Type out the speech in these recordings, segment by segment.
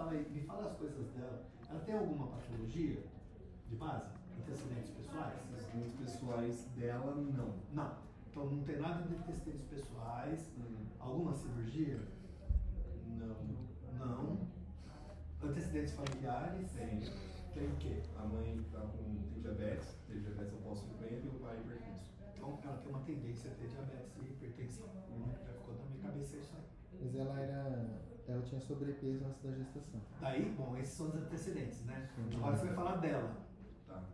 fala aí, me fala as coisas dela. Ela tem alguma patologia de base? Antecedentes pessoais? Antecedentes pessoais dela, não. Não. Então não tem nada de antecedentes pessoais. Alguma cirurgia? Não. Antecedentes familiares? Tem o quê? A mãe tem diabetes, teve diabetes ao pós-50 e o pai hipertenso. Então ela tem uma tendência a ter diabetes e hipertensão. Já ficou na minha cabeça isso aí. Mas ela tinha sobrepeso antes da gestação. Daí, bom, esses são os antecedentes, né? Sim. Agora você vai falar dela. Tá.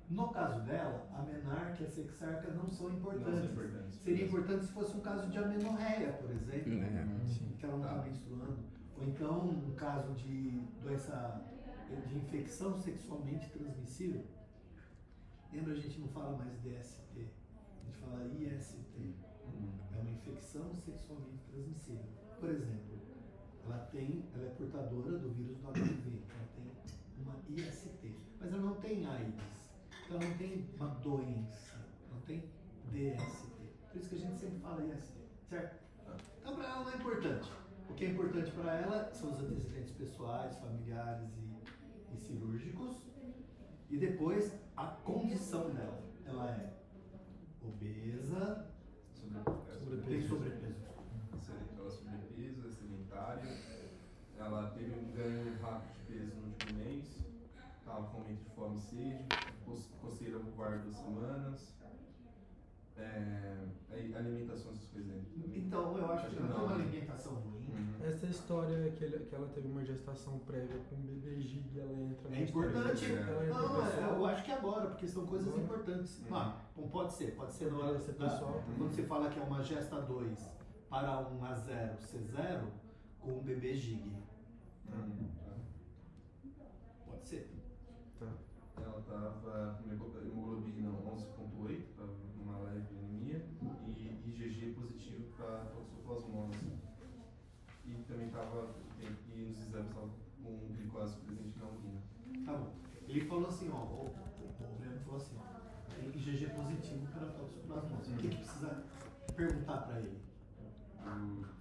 No caso dela, a menarca e a sexarca não são importantes. Não são importantes. Seria importante se fosse um caso de amenorreia, por exemplo, Sim. que ela não está menstruando. Ou então um caso de doença de infecção sexualmente transmissível. Lembra, a gente não fala mais DST, a gente fala IST. É uma infecção sexualmente transmissível. Por exemplo, ela é portadora do vírus do HIV, ela tem uma IST, mas ela não tem AIDS, então ela não tem uma doença, ela tem DST. Por isso que a gente sempre fala IST, certo? Então para ela não é importante. O que é importante para ela são os antecedentes pessoais, familiares e cirúrgicos, e depois a condição dela. Ela é obesa, tem sobrepeso. Ela é sobrepeso, é sedentária. Ela teve um ganho rápido de peso no último mês. Estava com aumento de fome e sede, coceira vulvar 2 semanas. Alimentação, essas coisas aí. Então, eu acho que ela tem uma né? alimentação ruim. Essa história que ela teve uma gestação prévia com bebê gig, ela entra na É importante. história. Ela entra Não, pessoal. eu acho que agora, porque são coisas importantes. Bom, pode ser na hora Ser pessoal. quando você fala que é uma gesta 2 para um A0 C0 com um bebê gig. Pode ser. Tá. Ela estava com hemoglobina 11,8, estava numa leve anemia, e IgG positivo para toxoplasmose. E também estava, e nos exames estava com glicose presente na urina. Tá bom. Ele falou assim, ó, o Breno falou assim, ó, tem IgG positivo para toxoplasmose. O que precisa perguntar para ele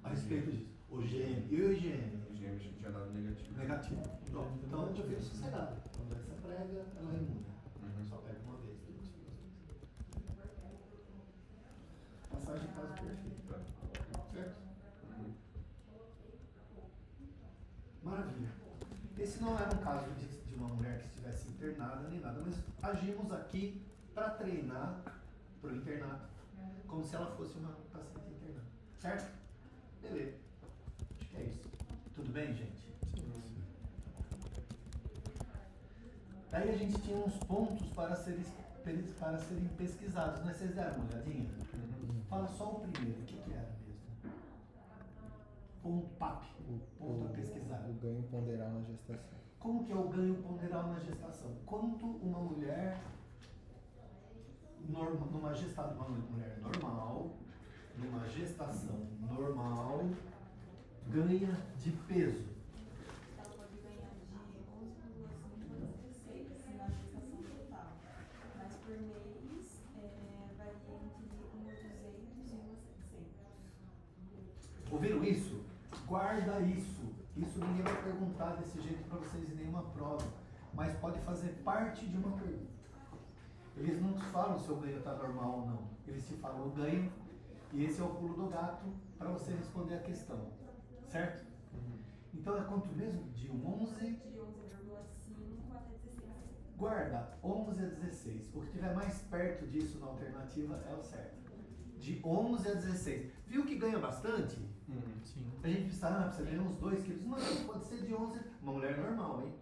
a respeito disso? O IgM. E o IgM? O IgM tinha dado negativo. Negativo. Pronto. Então eu fico sossegado. Quando doença prega, ela é imune. Só pega uma vez. Passagem de caso perfeita. Certo? Maravilha. Esse não era um caso de uma mulher que estivesse internada nem nada, mas agimos aqui para treinar para o internato, como se ela fosse uma paciente internada. Certo? Beleza. Acho que é isso. Tudo bem, gente? Sim. Daí a gente tinha uns pontos para serem pesquisados, né? Vocês deram uma olhadinha? Fala só o primeiro, o que era mesmo? Ponto PAP, ponto a pesquisar. O ganho ponderal na gestação. Como que é o ganho ponderal na gestação? Quanto uma mulher uma mulher normal, numa gestação normal, ganha de peso? Ela pode ganhar de 11,5 a 16 na gestação total, mas por mês varia entre 1,200 e 1,700. Ouviram isso? Guarda isso. Isso ninguém vai perguntar desse jeito para vocês em nenhuma prova, mas pode fazer parte de uma pergunta. Eles não te falam se o ganho está normal ou não. Eles te falam o ganho e esse é o pulo do gato para você responder a questão. Certo? Então é quanto mesmo? De 11? De 11,5 até 16. Guarda 11 a 16. O que estiver mais perto disso na alternativa é o certo. De 11 a 16. Viu que ganha bastante? Sim. A gente precisa ganhar uns 2 quilos. Não, pode ser de 11. Uma mulher normal, hein?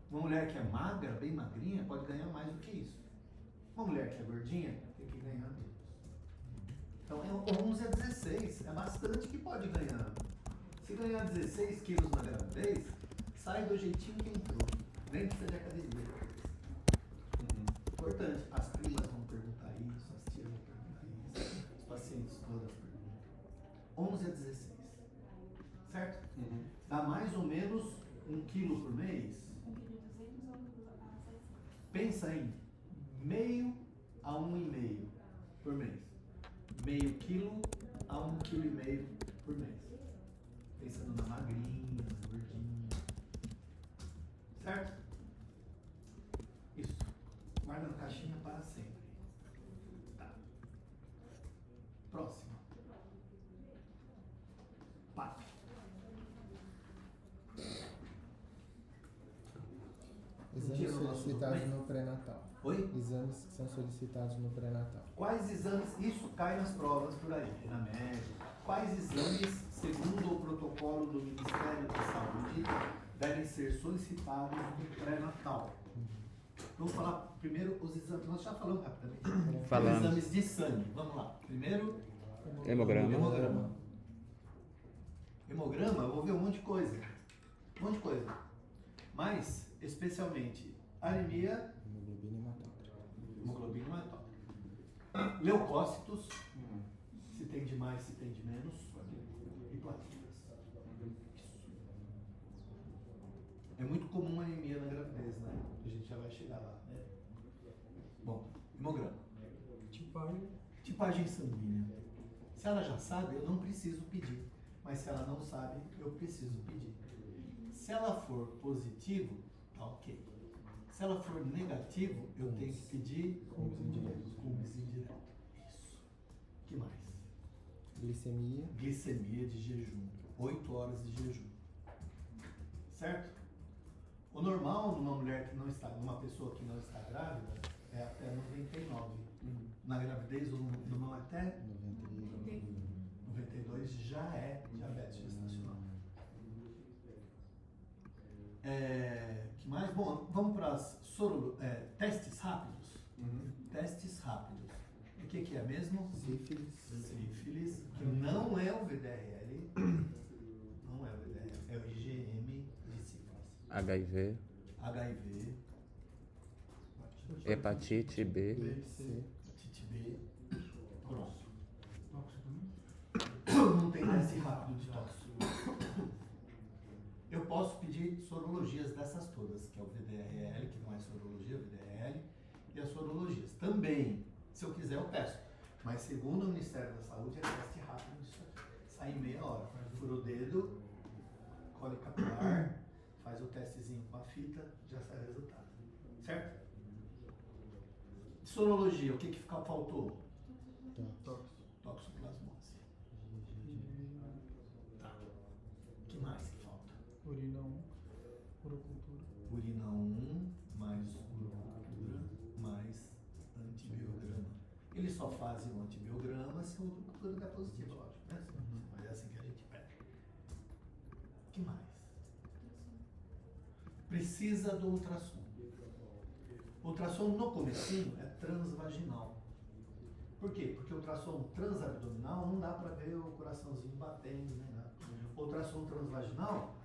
Uma mulher que é magra, bem magrinha, pode ganhar mais do que isso. Uma mulher que é gordinha, tem que ganhar menos. Então é 11 a 16. É bastante que pode ganhar. Se ganhar 16 quilos na gravidez, sai do jeitinho que entrou. Nem precisa de academia. Importante. As primas vão perguntar isso, as tias vão perguntar isso, os pacientes todas perguntam. 11 a 16. Certo? Dá mais ou menos 1 quilo por mês. 1,2 kg a 700. Pensa em meio a 1,5 por mês. Meio quilo a 1,5 kg por mês. Pensando na magrinha, na gordinha. Certo? Isso. Guarda na caixinha para sempre. Tá. Próximo. PAP. Exames solicitados no pré-natal. Oi? Exames que são solicitados no pré-natal. Quais exames, isso cai nas provas por aí, na média. Quais exames, segundo o protocolo do Ministério da Saúde, devem ser solicitados no pré-natal? Vamos falar primeiro os exames, nós já falamos rapidamente. Falamos. Exames de sangue, vamos lá. Primeiro, Hemograma. hemograma. Hemograma, eu vou ver um monte de coisa. Um monte de coisa. Mas, especialmente, anemia, Hemoglobina hematócrita. hemoglobina hematócrita. Leucócitos, se tem de mais, se tem de menos, e plaquetas. É muito comum anemia na gravidez, né? A gente já vai chegar lá, né? Bom, hemograma. Tipagem. Tipagem sanguínea. Se ela já sabe, eu não preciso pedir. Mas se ela não sabe, eu preciso pedir. Se ela for positivo, tá ok. Se ela for negativo, eu tenho que pedir Cumes indiretos. Cumes indireto. Isso. O que mais? Glicemia. Glicemia de jejum. 8 horas de jejum. Certo? O normal numa mulher que não está, numa pessoa que não está grávida, é até 99. Na gravidez, o normal até 92 já é diabetes gestacional. Que mais? Bom, vamos para as testes rápidos. Testes rápidos. O que é mesmo? Sífilis. Sífilis, que não é o VDRL. Não é o VDRL, é o IgM de sífilis. HIV, HIV, hepatite B, C. hepatite B, pronto. Não tem teste rápido de tóxico. Eu posso pedir sorologias dessas todas, que é o VDRL, que não é sorologia, o VDRL, e as sorologias. Também, se eu quiser, eu peço. Mas segundo o Ministério da Saúde, é teste rápido disso aqui. Sai em meia hora. Fura o dedo, colhe capilar, faz o testezinho com a fita, já sai o resultado. Certo? Sorologia, o que faltou? Toxoplasmose. Tá. O que mais que falta? Urina 1. Urocultura. Urina 1, mais urocultura, mais antibiograma. Eles só fazem o antibiograma se a urocultura der positiva, lógico, né? Mas é assim que a gente pede. O que mais? Precisa do ultrassom. O ultrassom no comecinho é transvaginal. Por quê? Porque o ultrassom transabdominal não dá para ver o coraçãozinho batendo, nem nada. O ultrassom transvaginal,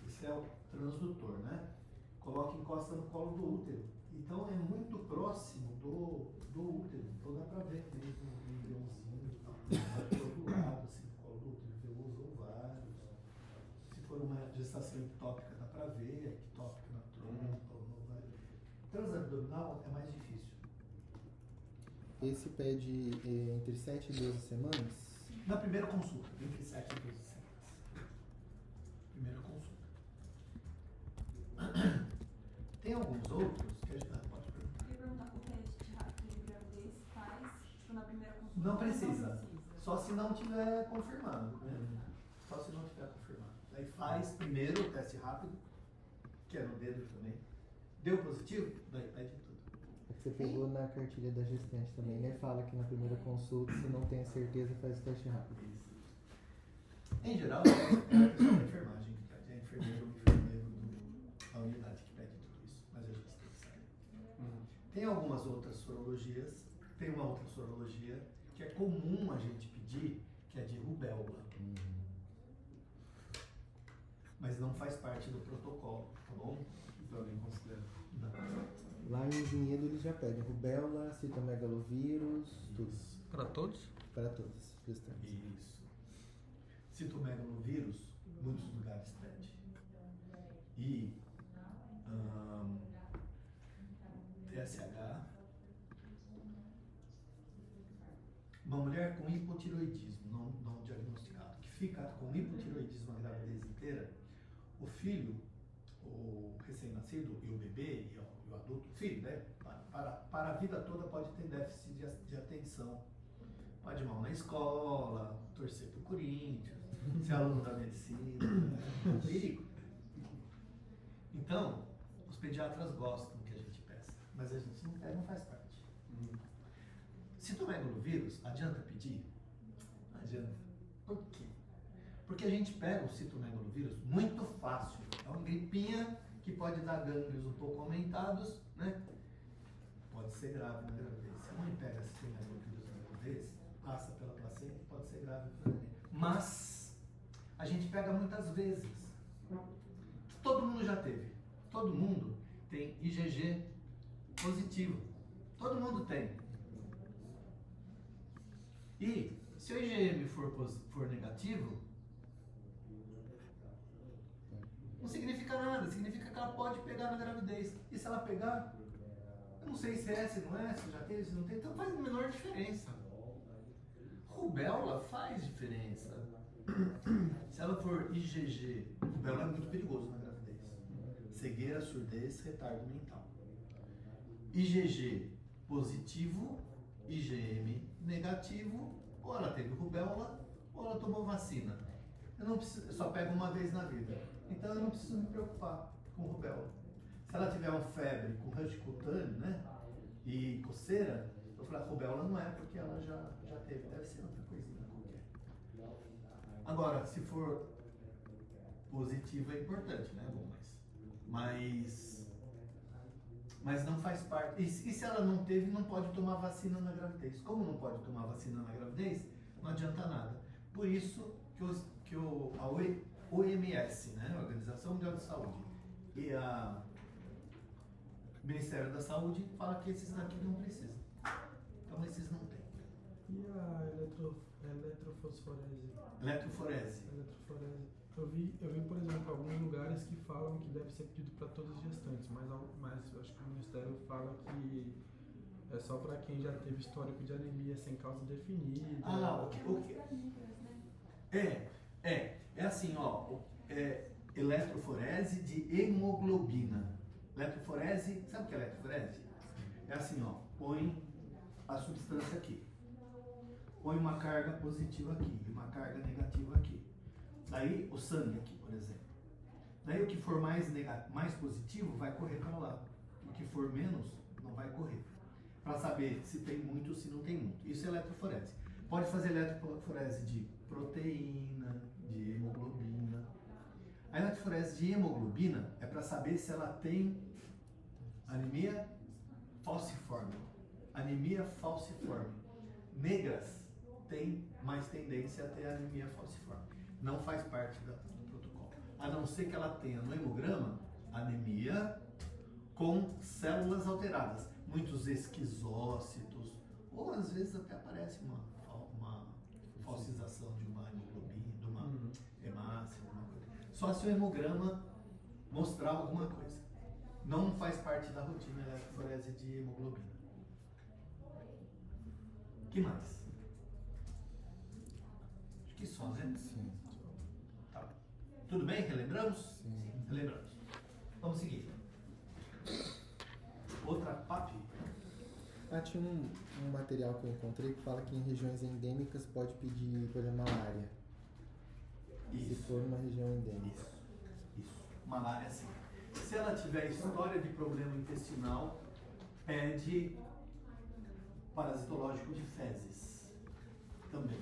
esse é o transdutor, né? Coloca e encosta no colo do útero. Então é muito próximo do útero. Então dá para ver mesmo o embriãozinho e tal. Vai para todo lado, assim, no colo do útero, vê os ovários. Se for uma gestação ectópica, dá para ver, ectópica na trompa, no ovário. Transabdominal é mais difícil. Esse pede entre 7 e 12 semanas. Na primeira consulta, entre 7 e 12 semanas. Primeira consulta. Tem alguns outros que a gente pode perguntar. Queria perguntar, o teste rápido de gravidez faz, tipo, na primeira consulta? Não precisa. Só se não tiver confirmado, né? Só se não tiver confirmado. Aí faz primeiro o teste rápido, que é no dedo também. Deu positivo? Daí pede tudo. É que você pegou na cartilha da gestante também, né? Fala que na primeira consulta, se não tem a certeza, faz o teste rápido. Isso. Em geral, é a pessoa da enfermagem que pede, é enfermeiro ou enfermeiro da unidade que pede tudo isso. Mas a gente tem que saber. Tem algumas outras sorologias. Tem uma outra sorologia que é comum a gente pedir, que é de rubéola. Mas não faz parte do protocolo, tá bom? Então eu nem considero. Não. Lá em Vinhedo eles já pedem rubéola, citomegalovírus, tudo. Para todos? Para todas as gestantes. Isso. Citomegalovírus, muitos lugares pedem. E TSH. Uma mulher com hipotiroidismo, não diagnosticado, que fica com hipotiroidismo a gravidez inteira, o filho o recém-nascido e o bebê e o adulto, o filho, né? Para a vida toda pode ter déficit de atenção. Pode ir mal na escola, torcer pro Corinthians, ser aluno da medicina, é um perigo. Então, os pediatras gostam que a gente peça, mas a gente não pede, não faz parte. Citomegalovírus, adianta pedir? Não adianta. Por quê? Porque a gente pega o citomegalovírus muito fácil. É uma gripinha que pode dar gânglios um pouco aumentados, né? Pode ser grave na gravidez. Se a mãe pega citomegalovírus na gravidez, passa pela placenta e pode ser grave na gravidez. Mas a gente pega muitas vezes. Todo mundo já teve. Todo mundo tem IgG positivo. Todo mundo tem. E se o IgM for negativo, não significa nada. Significa que ela pode pegar na gravidez. E se ela pegar, eu não sei se é, se não é, se já teve, se não tem, então faz a menor diferença. Rubéola faz diferença. Se ela for IgG, rubéola é muito perigoso na gravidez. Cegueira, surdez, retardo mental. IgG positivo, IgM negativo, ou ela teve rubéola, ou ela tomou vacina. Eu só pego uma vez na vida. Então eu não preciso me preocupar com rubéola. Se ela tiver uma febre com rush cutâneo, né? E coceira, eu falo, rubéola não é, porque ela já teve. Deve ser outra coisinha qualquer. Agora, se for positivo é importante, né? Bom, mas não faz parte. E se ela não teve, não pode tomar vacina na gravidez. Como não pode tomar vacina na gravidez, não adianta nada. Por isso que a OMS, né? A Organização Mundial de Saúde, e o Ministério da Saúde fala que esses daqui não precisam. Então esses não tem. E a eletrofosforese? Eletroforese. Eu vi, por exemplo, alguns lugares que falam que deve ser pedido para todas as gestantes, mas eu acho que o Ministério fala que é só para quem já teve histórico de anemia sem causa definida. Ok. É assim, ó, eletroforese de hemoglobina. Eletroforese, sabe o que é eletroforese? É assim, ó, põe a substância aqui, põe uma carga positiva aqui e uma carga negativa aqui. Daí o sangue aqui, por exemplo. Daí o que for mais positivo vai correr para lá. O que for menos não vai correr. Para saber se tem muito ou se não tem muito. Isso é eletroforese. Pode fazer eletroforese de proteína, de hemoglobina. A eletroforese de hemoglobina é para saber se ela tem anemia falciforme. Anemia falciforme. Negras têm mais tendência a ter anemia falciforme. Não faz parte do protocolo. A não ser que ela tenha no hemograma anemia com células alteradas. Muitos esquizócitos, ou às vezes até aparece uma falsização de uma hemoglobina, de uma hemácia, alguma coisa. Só se o hemograma mostrar alguma coisa. Não faz parte da rotina eletroforese de hemoglobina. O que mais? Acho que só, né? Sim. Tá. Tudo bem? Relembramos? Sim. Relembramos. Vamos seguir. Outra PAP. Tinha um material que eu encontrei que fala que em regiões endêmicas pode pedir, por exemplo, malária. Se for uma região endêmica. Isso. Malária, sim. Se ela tiver história de problema intestinal, pede parasitológico de fezes também.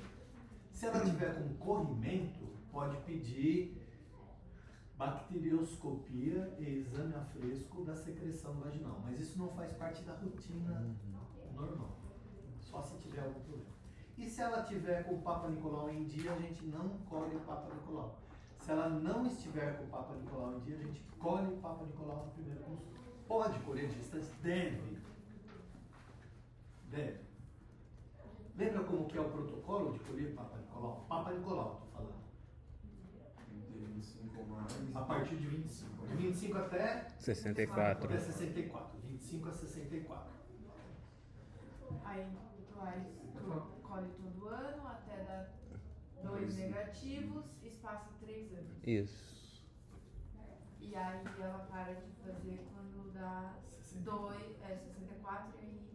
Se ela tiver com corrimento, pode pedir bacterioscopia e exame a fresco da secreção vaginal. Mas isso não faz parte da rotina normal. Só se tiver algum problema. E se ela tiver com o Papa Nicolau em dia, a gente não colhe o Papa Nicolau. Se ela não estiver com o Papa Nicolau em dia, a gente colhe o Papa Nicolau no primeiro consulta. Pode colher de distância? Deve. Lembra como que é o protocolo de colher Papa Nicolau? Papa Nicolau, estou falando. De 25 ou mais. A partir de 25. De 25 até 64. Até 64. 25 a 64. Aí colhe todo ano até dar 2 negativos, espaço 3 anos. Isso. E E aí ela para de fazer quando dá 64 e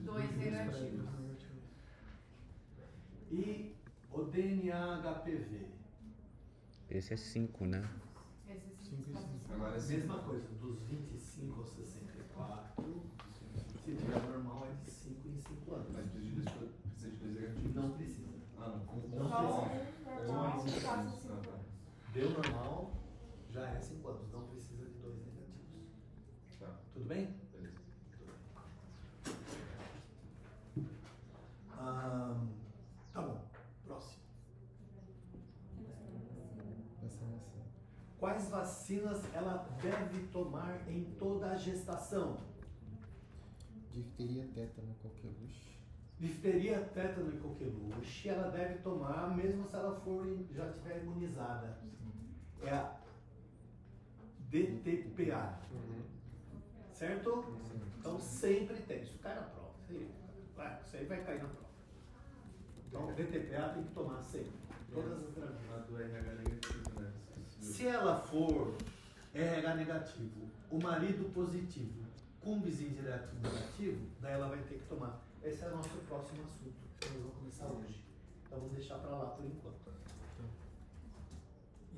2 negativos. E o DNA HPV, Esse é 5, né? Esses 5 e 5. Agora é mesma coisa, dos 25 aos 64, se tiver normal é de 5 em 5 anos. Mas precisa de 2 negativos. Não precisa. Ah, não. Não Só precisa. um normal que passa Ah, 5 tá. anos. Deu normal, já é 5 anos, não precisa de 2 negativos. Tá, Tudo bem? beleza. Tá bom, próximo. Vacinação. Quais vacinas ela deve tomar em toda a gestação? Difteria, tétano, coqueluche. Difteria, tétano e coqueluche, ela deve tomar mesmo se ela já estiver imunizada. É a DTPA, certo? Então sempre tem, isso cai na prova, isso aí vai cair na prova. Então DTPA tem que tomar sempre, todas as gravidezes. A do RH negativo, né? Se ela for RH negativo, o marido positivo, com vizinho direto negativo, daí ela vai ter que tomar. Esse é o nosso próximo assunto, que nós vamos começar hoje. Então vamos deixar para lá por enquanto.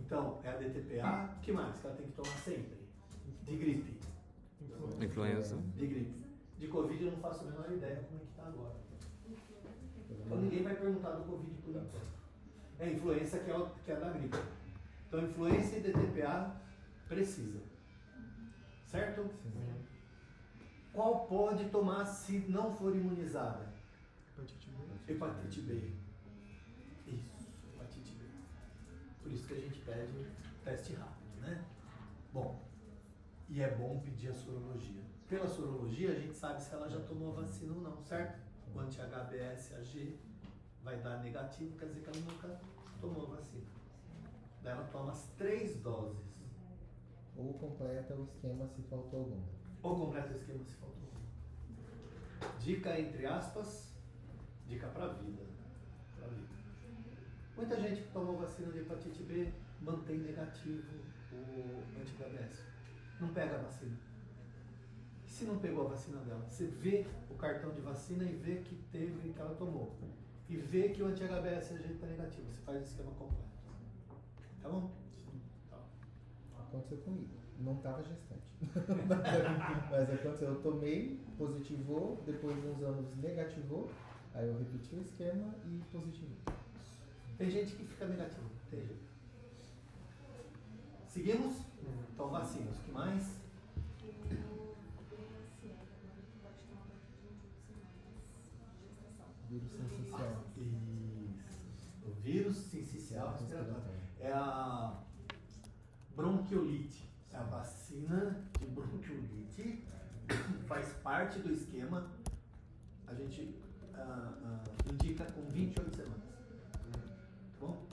Então, é a DTPA, o que mais que ela tem que tomar sempre? De gripe. Influenza. De gripe. De Covid eu não faço a menor ideia como é que está agora. Então ninguém vai perguntar do Covid por enquanto. É influenza que é da gripe. Então influenza e DTPA precisa. Certo? Sim. Qual pode tomar se não for imunizada? Hepatite B. Hepatite B. Isso, hepatite B. Por isso que a gente pede teste rápido, né? Bom, e é bom pedir a sorologia. Pela sorologia a gente sabe se ela já tomou a vacina ou não, certo? O anti-HBsAg vai dar negativo, quer dizer que ela nunca tomou a vacina. Daí ela toma as 3 doses. Ou completa o esquema se faltou alguma. Ou completa o esquema se faltou um. Dica entre aspas, dica pra vida. Pra vida. Muita gente que tomou vacina de hepatite B mantém negativo o anti-HBs. Não pega a vacina. Se não pegou a vacina dela, você vê o cartão de vacina e vê que teve, que ela tomou. E vê que o anti-HBs está negativo. Você faz o esquema completo. Tá bom? Tá. Aconteceu comigo. Não estava gestante. Mas aconteceu, eu tomei, positivou, depois de uns anos negativou, aí eu repeti o esquema e positivou. Tem gente que fica negativo. Tem gente. Seguimos? Então vacinas. O que mais? Vírus sincicial. Isso. O vírus sincicial respiratório. É a bronquiolite. É a vacina de bronquiolite. Faz parte do esquema. A gente indica com 28 semanas. Tá bom?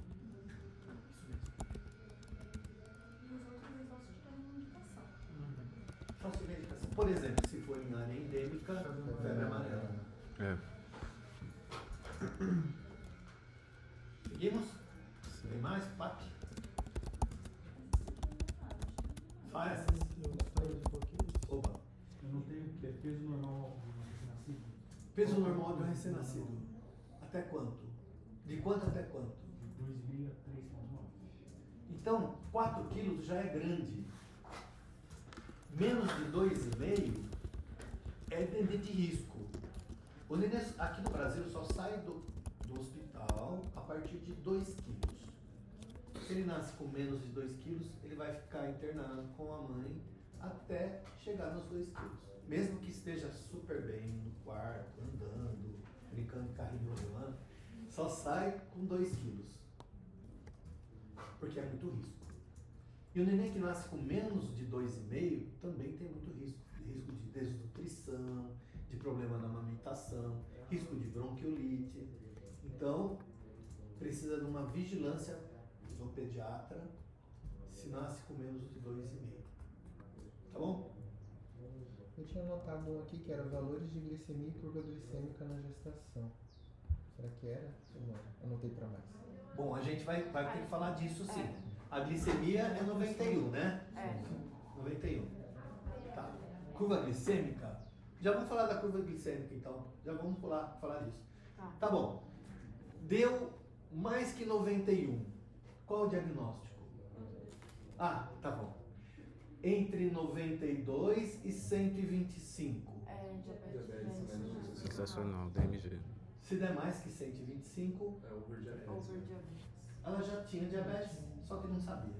Faça medicação. Por exemplo, se for em área endêmica, febre amarela. É. Seguimos? Tem mais? PAP? Faz. Opa. Eu não tenho que é peso normal do recém-nascido. Peso normal de um recém-nascido. Até quanto? De quanto até quanto? De 2,5 a 3,9. Então, 4 quilos já é grande. Menos de 2,5 é nenê de risco. O nenê aqui no Brasil só sai do hospital a partir de 2 quilos. Se ele nasce com menos de 2 quilos, ele vai ficar internado com a mãe até chegar nos 2 quilos. Mesmo que esteja super bem no quarto, andando, brincando de carrinho rolando, só sai com 2 quilos. Porque é muito risco. E o neném que nasce com menos de 2,5 também tem muito risco. Risco de desnutrição, de problema na amamentação, risco de bronquiolite. Então, precisa de uma vigilância do pediatra se nasce com menos de 2,5. Tá bom? Eu tinha anotado um aqui que era valores de glicemia e curva glicêmica na gestação. Será que era? Ou não? Anotei para mais. Bom, a gente vai ter que falar disso sim. A glicemia é 91, né? É. 91. Tá. Curva glicêmica. Já vamos falar da curva glicêmica, então. Já vamos falar disso. Tá bom. Deu mais que 91. Qual o diagnóstico? Ah, tá bom. Entre 92 e 125. É, diabetes. Diabetes. Sensacional, DMG. Se der mais que 125, É overdiabetes. Overdiabetes. ela já tinha diabetes, só que não sabia.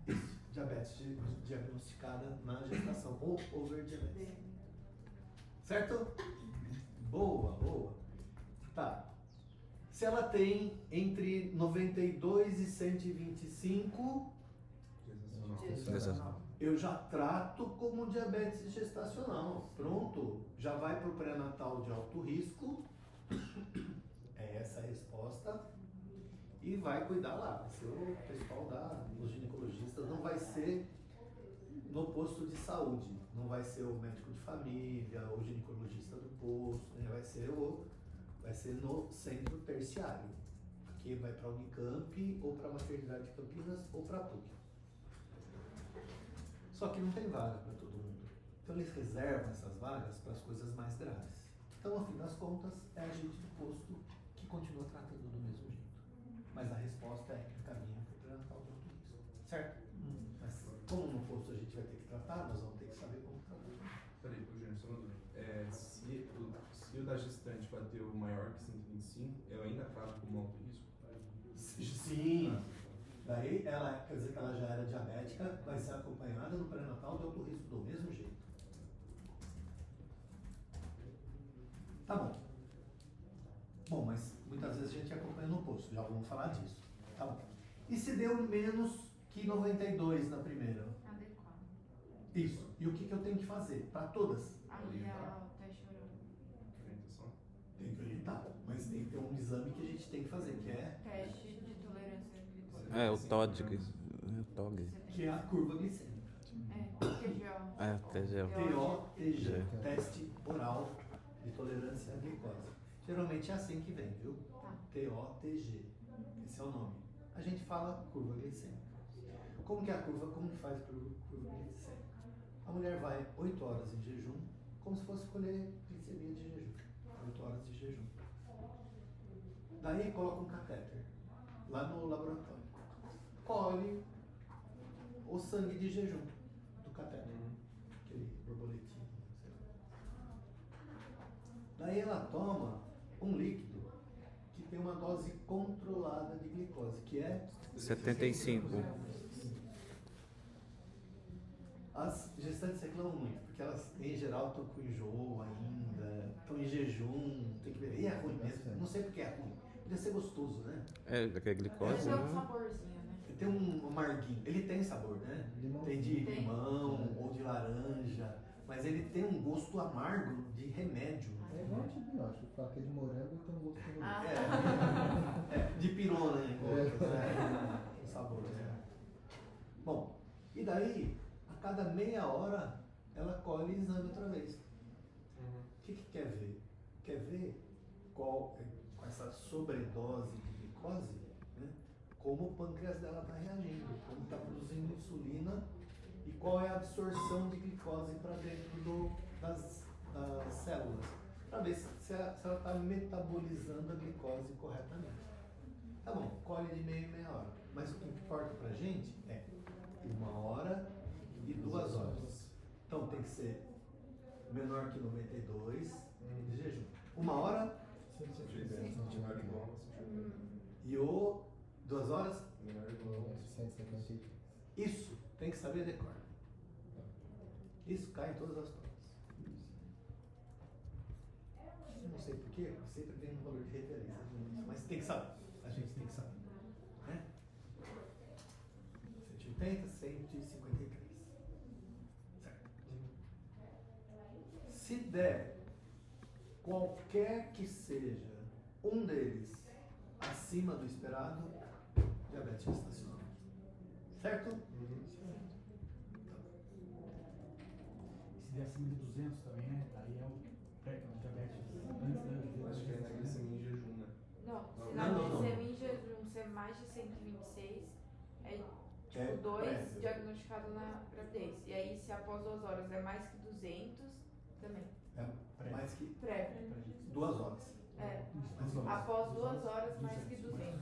É. Isso, diabetes diagnosticada na gestação, ou overdiabetes. Certo? Boa, boa. Tá. Se ela tem entre 92 e 125, Gestacional. eu já trato como diabetes gestacional. Pronto, já vai para o pré-natal de alto risco. É essa a resposta. E vai cuidar lá. Vai ser o pessoal os ginecologistas, não vai ser no posto de saúde. Não vai ser o médico de família, o ginecologista do posto, né? Vai ser no centro terciário. Aqui vai para a Unicamp, ou para a Maternidade de Campinas, ou para a PUC. Só que não tem vaga para todo mundo. Então eles reservam essas vagas para as coisas mais graves. Então, no fim das contas, é a gente do posto que continua tratando do mesmo jeito. Mas a resposta é que caminha para o pré-natal de alto risco. Certo? Mas como no posto a gente vai ter que tratar, nós vamos ter que saber como tratar. Peraí, Júnior, só uma dúvida. Se o da gestante bateu maior que 125, eu ainda trato como alto risco? Sim. Daí, ela, quer dizer que ela já era diabética, vai ser acompanhada no pré-natal de alto risco do mesmo jeito. Tá bom. Bom, mas muitas vezes a gente acompanha no posto, já vamos falar disso. Tá bom. E se deu menos que 92 na primeira? Adequado. Isso. E o que eu tenho que fazer? Para todas? Aí é o teste oral. Orientação? Tem que orientar. Mas tem que ter um exame que a gente tem que fazer, que é Teste de tolerância à glicose. É, o TOG. O TOG. que é a curva glicêmica. TGO. É, TGO. TOTG, teste oral de tolerância à glicose. Geralmente é assim que vem, viu? Tá. TOTG, esse é o nome. A gente fala curva glicêmica. Como que é a curva? Como que faz curva glicêmica? A mulher vai 8 horas em jejum, como se fosse colher glicemia de jejum. 8 horas de jejum. Daí coloca um catéter lá no laboratório. Colhe o sangue de jejum do catéter. Aquele borboletinho, sei lá. Daí ela toma um líquido que tem uma dose controlada de glicose, que é 75. As gestantes reclamam muito, porque elas em geral estão com enjoo ainda, estão em jejum, tem que beber. E é ruim mesmo, não sei porque é ruim. Podia ser gostoso, né? É, que é glicose, Tem um né? saborzinho, né? Tem um amarguinho, ele tem sabor, né? Tem de limão ou de laranja, mas ele tem um gosto amargo de remédio. É igual antibiótico, fala que é de morango tem um gosto ruim. De pirona em gosto, né? O sabor, né? Bom, e daí, a cada meia hora, ela colhe exame outra vez. O que quer ver? Quer ver qual, com essa sobredose de glicose, né? Como o pâncreas dela está reagindo, como está produzindo insulina e qual é a absorção de glicose para dentro das células, para ver se ela está metabolizando a glicose corretamente. Tá bom, colhe de meia em meia hora, mas o que importa para a gente é 1 hora e 2 horas. Então tem que ser menor que 92 de jejum. 1 hora e o 2 horas? 173. Isso tem que saber decor. Isso cai em todas as provas. Não sei porquê, sempre vem um valor de referência, mas tem que saber. A gente tem que saber. Né? 180, 153. Certo. Se der qualquer que seja um deles acima do esperado, diabetes gestacional. Certo? Se der acima de 200 também, né? Aí é o pré-diabetes antes da Acho que é na glicemia em jejum, né? Não, se Não. na glicemia em jejum se é mais de 126, é tipo É 2 pré. diagnosticado na gravidez. E aí, se após 2 horas é mais que 200, também. É mais que Pré. 2 horas. É. Mais ou menos. Após 2 horas, mais que 200.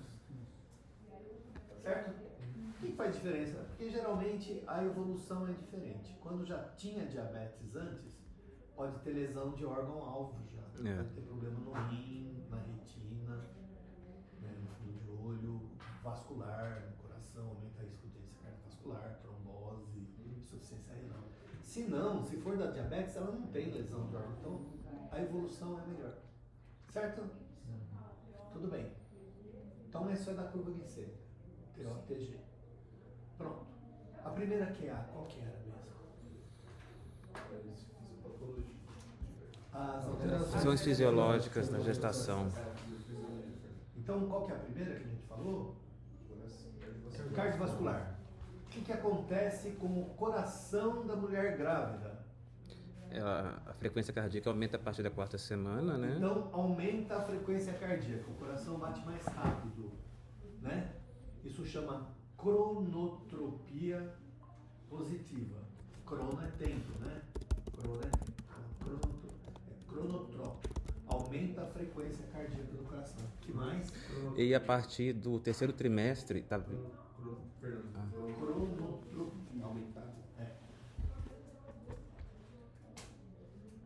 Certo? O que faz diferença? Porque geralmente a evolução é diferente. Quando já tinha diabetes antes, pode ter lesão de órgão-alvo já. É. Pode ter problema no rim, na retina, né, no fundo de olho, vascular, no coração, aumenta o risco de doença cardiovascular, trombose, insuficiência renal. Se não, se for da diabetes, ela não tem lesão de órgão, então a evolução é melhor. Certo? Tudo bem. Então isso é da curva glicêmica, TOTG. Pronto. A primeira QA, qual que era mesmo? As Alterações fisiológicas da gestação. Então, qual que é a primeira que a gente falou? Cardiovascular. O que acontece com o coração da mulher grávida? A frequência cardíaca aumenta a partir da 4ª semana, né? Então, aumenta a frequência cardíaca, o coração bate mais rápido, né? Isso chama cronotropia positiva. Crono é tempo, né? Crono é tempo. É cronotrópico. Aumenta a frequência cardíaca do coração. Que mais? E a partir do 3º trimestre, tá? Cronotropia. Aumentar.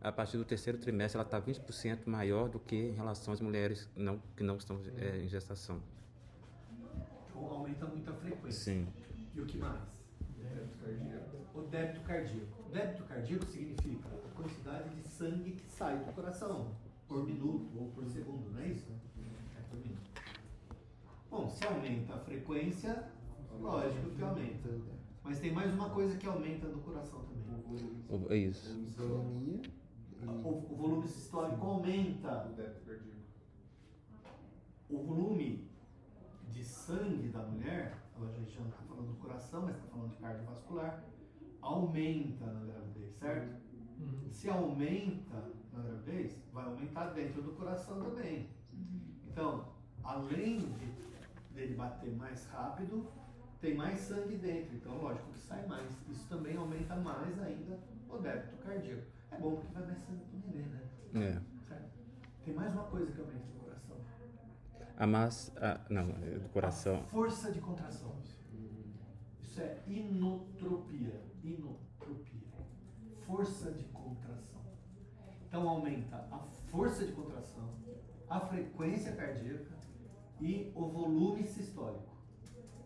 A partir do 3º trimestre, ela está 20% maior do que em relação às mulheres que não estão em gestação. Então, aumenta muito a frequência. Sim. E o que mais? O débito cardíaco. O débito cardíaco significa a quantidade de sangue que sai do coração por minuto ou por segundo, não é isso? É por minuto. Bom, se aumenta a frequência, lógico que aumenta. Mas tem mais uma coisa que aumenta no coração também. É isso. Isonomia. O volume sistólico aumenta. O débito cardíaco. O volume de sangue da mulher, a gente já não está falando do coração, mas está falando de cardiovascular, aumenta na gravidez, certo? Se aumenta na gravidez, vai aumentar dentro do coração também. Então, além dele bater mais rápido, tem mais sangue dentro, então lógico que sai mais. Isso também aumenta mais ainda o débito cardíaco. É bom porque vai mais sangue pro nenê, né? É. Certo? Tem mais uma coisa que aumenta no coração. A massa. Não, é do coração. A força de contração. Isso é inotropia. Inotropia. Força de contração. Então aumenta a força de contração, a frequência cardíaca e o volume sistólico.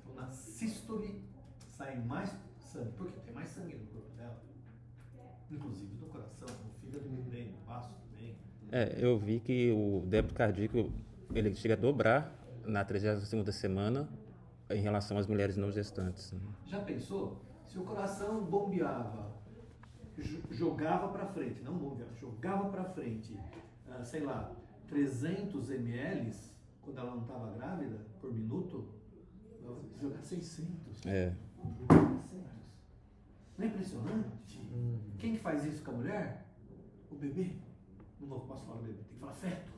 Então na sístole sai mais sangue. Por quê? Tem mais sangue no corpo dela. Inclusive no coração, no fígado também, no baço também. Eu vi que o débito cardíaco ele chega a dobrar na 32ª semana em relação às mulheres não gestantes. Já pensou? Se o coração bombeava, jogava para frente, não bombeava, jogava para frente, sei lá, 300 ml, quando ela não estava grávida, por minuto, jogar 600. É. 600. Não é impressionante? Quem que faz isso com a mulher? O bebê. Não posso falar bebê, tem que falar feto.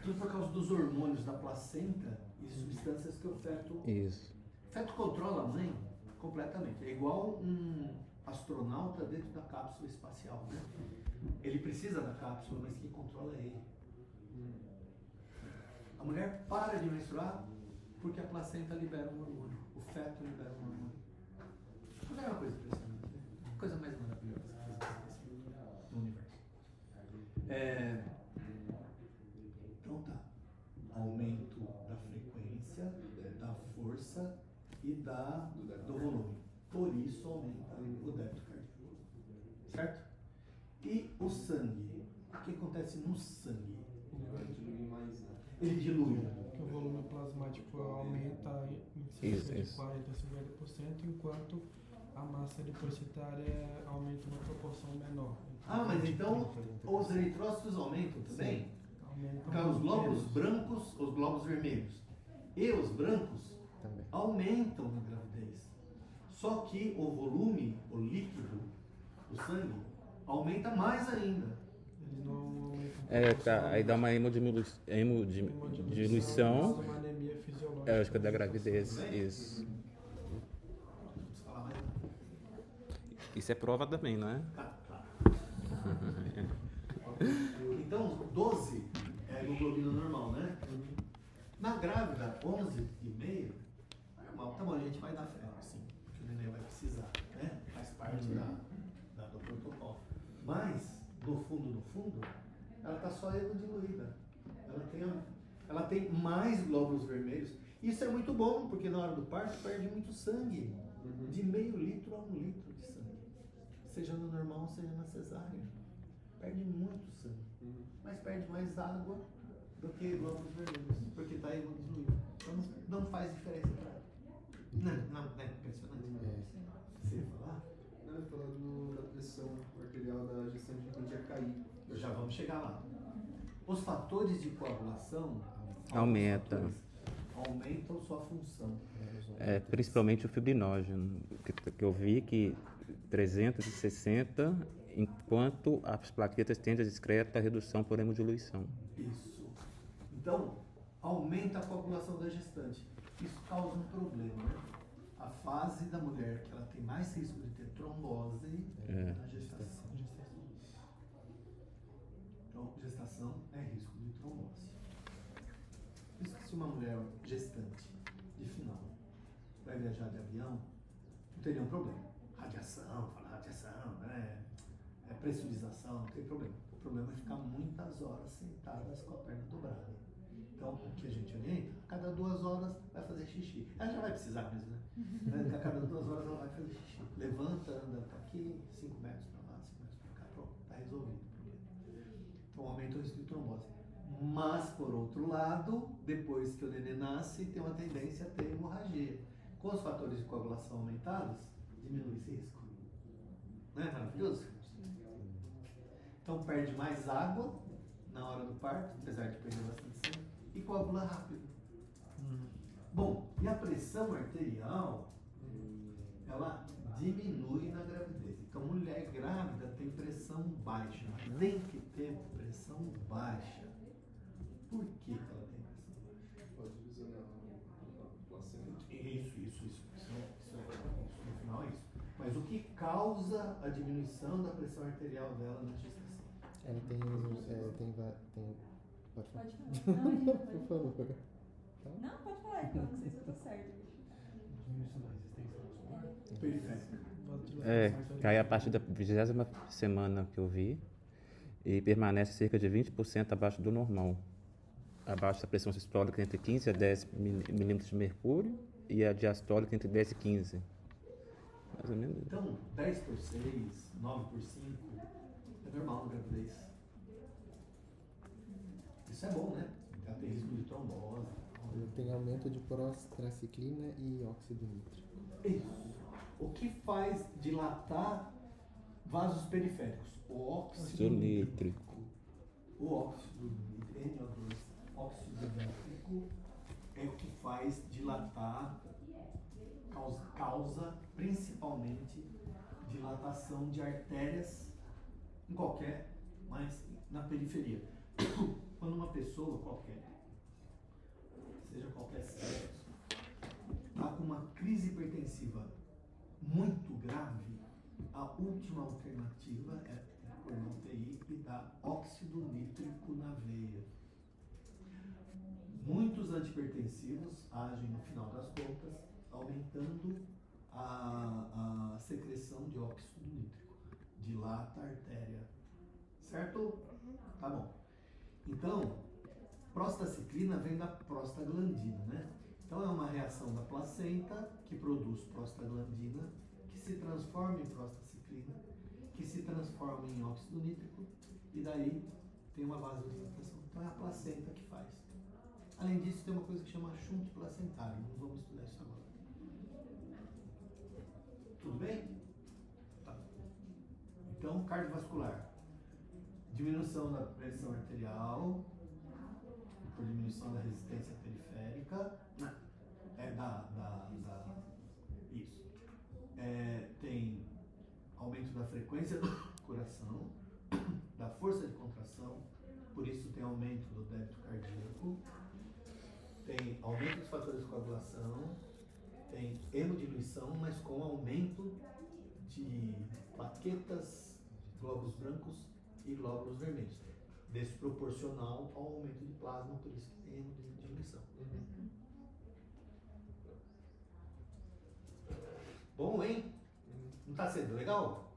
Tudo por causa dos hormônios da placenta e substâncias que o feto... Isso. O feto controla a mãe completamente. É igual um astronauta dentro da cápsula espacial, né? Ele precisa da cápsula, mas quem controla é ele. A mulher para de menstruar porque a placenta libera um hormônio. O feto libera um hormônio. Não é uma coisa impressionante, né? Coisa mais maravilhosa no universo. Então tá. Aumento da frequência, da força e do volume. Por isso aumenta o débito cardíaco. Certo? E o sangue? O que acontece no sangue? Ele dilui mais, né? Ele dilui. O volume plasmático aumenta em cerca de 40% a 50%, enquanto a massa eritrocitária aumenta uma proporção menor. Mas então os eritrócitos aumentam também? Aumentam Porque os glóbulos brancos, os glóbulos vermelhos e os brancos Também. aumentam na gravidez. Só que o volume, o líquido, o sangue, aumenta mais ainda. Eles não aumentam Aí dá uma hemodiluição. uma anemia fisiológica. É, acho que é da gravidez, isso. Não precisa falar mais. Isso é prova também, não é? Tá. Então, 12 é a hemoglobina normal, né? Na grávida, 11,5, normal. Tá bom, a gente vai dar fé, assim, porque o neném vai precisar, né? Faz parte do protocolo. Mas, no fundo, ela tá só hemodiluída. Ela tem mais glóbulos vermelhos. Isso é muito bom, porque na hora do parto perde muito sangue. De meio litro a 1 litro de sangue. Seja no normal, seja na cesárea. Perde muito sangue. Mas perde mais água do que glóbulos vermelhos, porque está hemodiluído. Então não faz diferença para ela. Não, é impressionante. Você ia falar? Não, eu ia falar da pressão arterial da gestante que tendia a cair. Já vamos chegar lá. Os fatores de coagulação Aumentam sua função. principalmente o fibrinógeno, que eu vi que 360, enquanto as plaquetas tendem a discreta redução por hemodiluição. Isso. Então, aumenta a coagulação da gestante. Isso causa um problema, né? A fase da mulher que ela tem mais risco de ter trombose na gestação. Então, gestação é risco de trombose. Por isso que se uma mulher gestante de final vai viajar de avião, não tem nenhum problema. Radiação, né? Pressurização, não tem problema. O problema é ficar muitas horas sentadas com a perna dobrada. Então, o que a gente orienta, a cada 2 horas vai fazer xixi. Ela já vai precisar mesmo, né? A cada 2 horas ela vai fazer xixi. Levanta, anda até aqui, 5 metros para lá, 5 metros para cá, pronto, está resolvido o problema. Então, aumenta o risco de trombose. Mas, por outro lado, depois que o neném nasce, tem uma tendência a ter hemorragia. Com os fatores de coagulação aumentados, diminui esse risco. Não é maravilhoso? Então perde mais água na hora do parto, apesar de perder bastante sangue, e coagula rápido. Bom, e a pressão arterial, ela diminui na gravidez. Então mulher grávida tem pressão baixa, tem que ter pressão baixa. Por que ela tem pressão baixa? Pode lesionar a placenta. Isso no final é isso. Mas o que causa a diminuição da pressão arterial dela na gestação? Ela tem. Pode falar. Pode falar. Não, Por favor. Não, pode falar, então não sei se eu tô certo. Diminuição da resistência muscular. Periférica. Cai a partir da 20ª semana que eu vi e permanece cerca de 20% abaixo do normal. Abaixo da pressão sistólica entre 15 a 10 milímetros de mercúrio e a diastólica entre 10 e 15. Mais ou menos. Então, 10 por 6, 9 por 5, é normal na gravidez. Isso é bom, né? Ela tem risco de trombose. Tem aumento de prostraciclina e óxido nítrico. Isso. O que faz dilatar vasos periféricos? O óxido nítrico. O óxido nítrico, NO2, óxido nítrico, é o que faz dilatar, causa principalmente dilatação de artérias em qualquer, mas na periferia. Quando uma pessoa qualquer, seja qualquer sexo, está com uma crise hipertensiva muito grave, a última alternativa é por uma UTI e dar óxido nítrico na veia. Muitos antihipertensivos agem no final das contas, aumentando a secreção de óxido nítrico, dilata a artéria, certo? Tá bom. Então, prostaciclina vem da prostaglandina, né? Então é uma reação da placenta que produz prostaglandina, que se transforma em prostaciclina, que se transforma em óxido nítrico e daí tem uma vasodilatação. Então é a placenta que faz. Além disso, tem uma coisa que chama shunt placentário. Não vamos estudar isso agora. Tudo bem? Tá. Então, cardiovascular. Diminuição da pressão arterial, por diminuição da resistência periférica. Isso. Tem aumento da frequência do coração, da força de contração, por isso tem aumento do débito cardíaco. tem aumento dos fatores de coagulação, tem hemodiluição, mas com aumento de plaquetas, glóbulos brancos e glóbulos vermelhos, desproporcional ao aumento de plasma, por isso que tem hemodiluição. Bom, hein? Não tá sendo legal?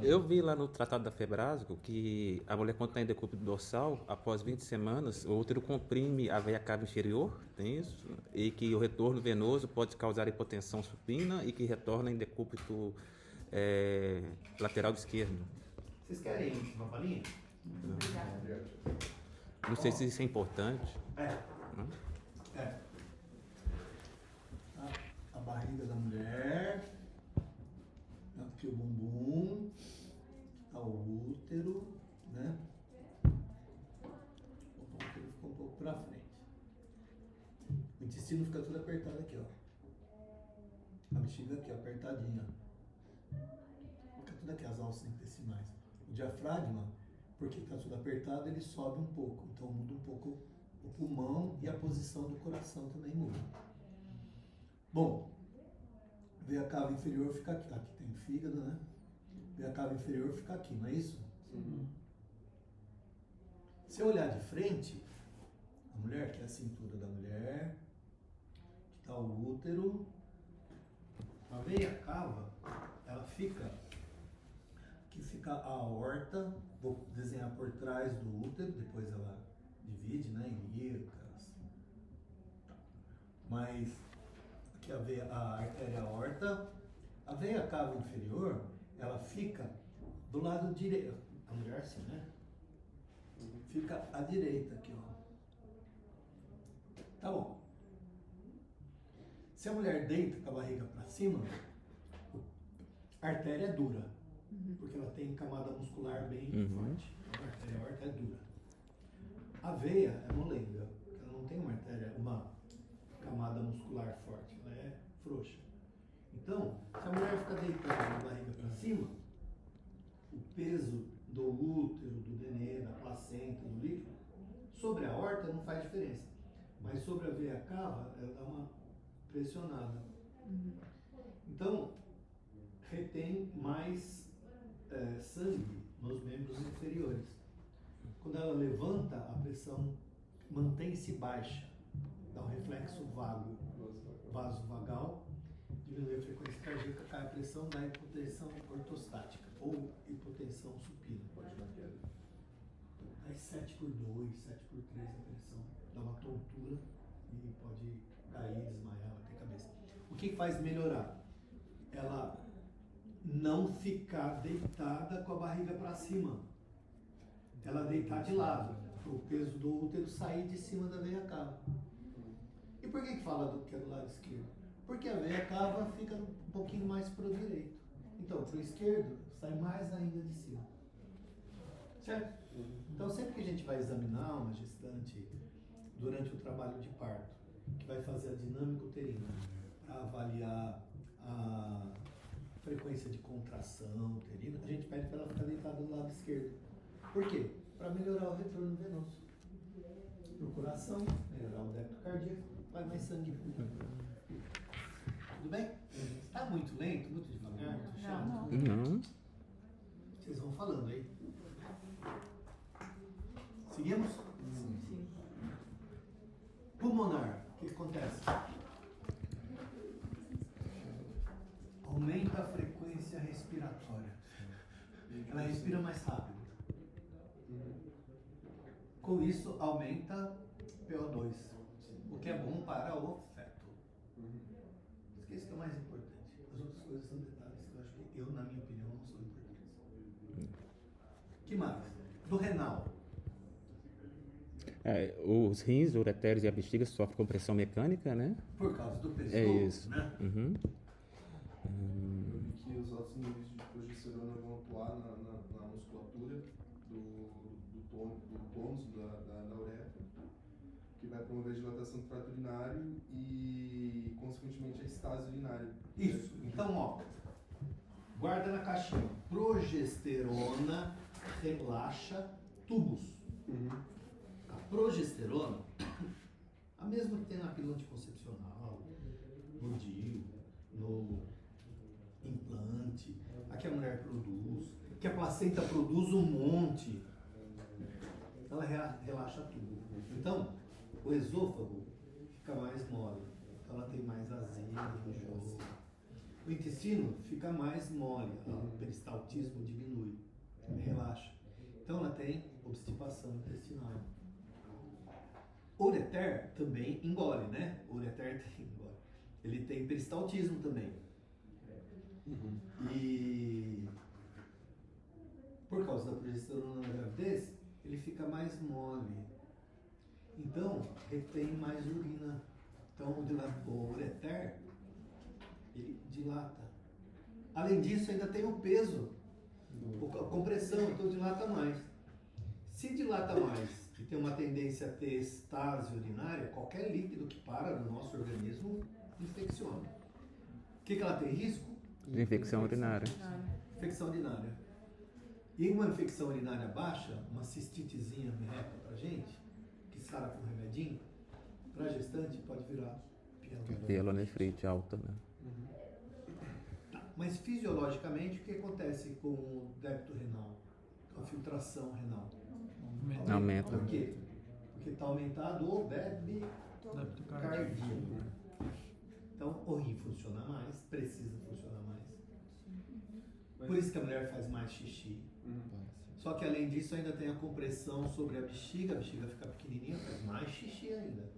Eu vi lá no Tratado da Febrasgo que a mulher, quando está em decúbito dorsal, após 20 semanas, o útero comprime a veia cava inferior, tem isso? E que o retorno venoso pode causar hipotensão supina e que retorna em decúbito lateral esquerdo. Vocês querem uma palhinha? Obrigada. Não sei se isso é importante. Não? A barriga da mulher, aqui o bumbum, tá o útero, né? O útero ficou um pouco pra frente. O intestino fica tudo apertado aqui, ó. A bexiga aqui, ó, apertadinha. Fica tudo aqui, as alças intestinais. O diafragma, porque tá tudo apertado, ele sobe um pouco. Então muda um pouco o pulmão e a posição do coração também muda. Bom, veia cava inferior fica aqui. Aqui tem fígado, né? Veia cava inferior fica aqui, não é isso? Sim. Se eu olhar de frente, a mulher, que é a cintura da mulher, que está o útero, a veia cava, ela fica, aqui fica a aorta, vou desenhar por trás do útero, depois ela divide, né, em ilíacas, mas aqui a artéria aorta, a veia cava inferior, ela fica do lado direito, a mulher assim, né? Fica à direita aqui, ó. Tá bom. Se a mulher deita com a barriga para cima, a artéria é dura, porque ela tem camada muscular bem forte. A artéria aorta é dura. A veia é molenga, ela não tem uma camada muscular forte, ela é frouxa. Então, se a mulher ficar deitada com a barriga para cima, o peso do útero, do nenê, da placenta, do líquido, sobre a aorta não faz diferença. Mas sobre a veia cava, ela dá uma pressionada. Então, retém mais sangue nos membros inferiores. Quando ela levanta, a pressão mantém-se baixa. Dá um reflexo vago, vasovagal, diminui a frequência cardíaca, cai a pressão, dá hipotensão ortostática ou hipotensão supina. Pode dar queda. Aí 7/2, 7/3 a pressão, dá uma tontura e pode cair, desmaiar, bater cabeça. O que faz melhorar? Ela não ficar deitada com a barriga para cima. Ela deitar de lado, para o peso do útero sair de cima da veia cava. E por que fala que é do lado esquerdo? Porque a veia cava fica um pouquinho mais para o direito. Então, para o esquerdo, sai mais ainda de cima. Certo? Então, sempre que a gente vai examinar uma gestante durante o trabalho de parto, que vai fazer a dinâmica uterina, para avaliar a frequência de contração uterina, a gente pede para ela ficar deitada do lado esquerdo. Por quê? Para melhorar o retorno venoso. Para o coração, melhorar o débito cardíaco, vai mais sangue. Tudo bem? Está muito lento, muito devagar, muito chato? Não. Vocês vão falando aí. Seguimos? Sim. Pulmonar, o que acontece? Aumenta a frequência respiratória. Ela respira mais rápido. Com isso, aumenta PO2, o que é bom para o feto. Isso que é o mais importante. As outras coisas são detalhes que eu acho que eu, na minha opinião, não são importantes. Que mais? Do renal. Os rins, ureteres e a bexiga sofrem compressão mecânica, né? Por causa do peso É do ovo, isso. né? Uhum. Eu vi que os altos níveis de progesterona vão atuar na musculatura do tônus da uretra, que vai promover a dilatação do trato urinário e, consequentemente, a estase urinária. Isso. Então, ó, guarda na caixinha. Progesterona relaxa tubos. A progesterona, A mesma que tem na pílula anticoncepcional, no DIU, no implante, a que a mulher produz, que a placenta produz um monte. Ela relaxa tudo. Então, o esôfago fica mais mole, então ela tem mais azia, enjoo. O intestino fica mais mole, o peristaltismo diminui, relaxa. Então ela tem obstipação intestinal. O ureter também engole, né? O ureter tem engole. Ele tem peristaltismo também. E por causa da progesterona na gravidez, ele fica mais mole. Então, retém mais urina. Então, o ureter, ele dilata. Além disso, ainda tem o peso, a compressão, então dilata mais. Se dilata mais e tem uma tendência a ter estase urinária, qualquer líquido que para no nosso organismo infecciona. O que ela tem risco? De infecção urinária. Infecção urinária. E uma infecção urinária baixa, uma cistitezinha merreca pra gente, que sara com remedinho, pra gestante pode virar Pielonefrite alta, né? Tá. Mas fisiologicamente, o que acontece com o débito renal? Com a filtração renal? Aumenta. Por quê? Porque está aumentado o débito cardíaco. Então, o rim funciona mais, precisa funcionar mais. Por isso que a mulher faz mais xixi. Só que além disso ainda tem a compressão sobre a bexiga fica pequenininha, faz mais xixi ainda.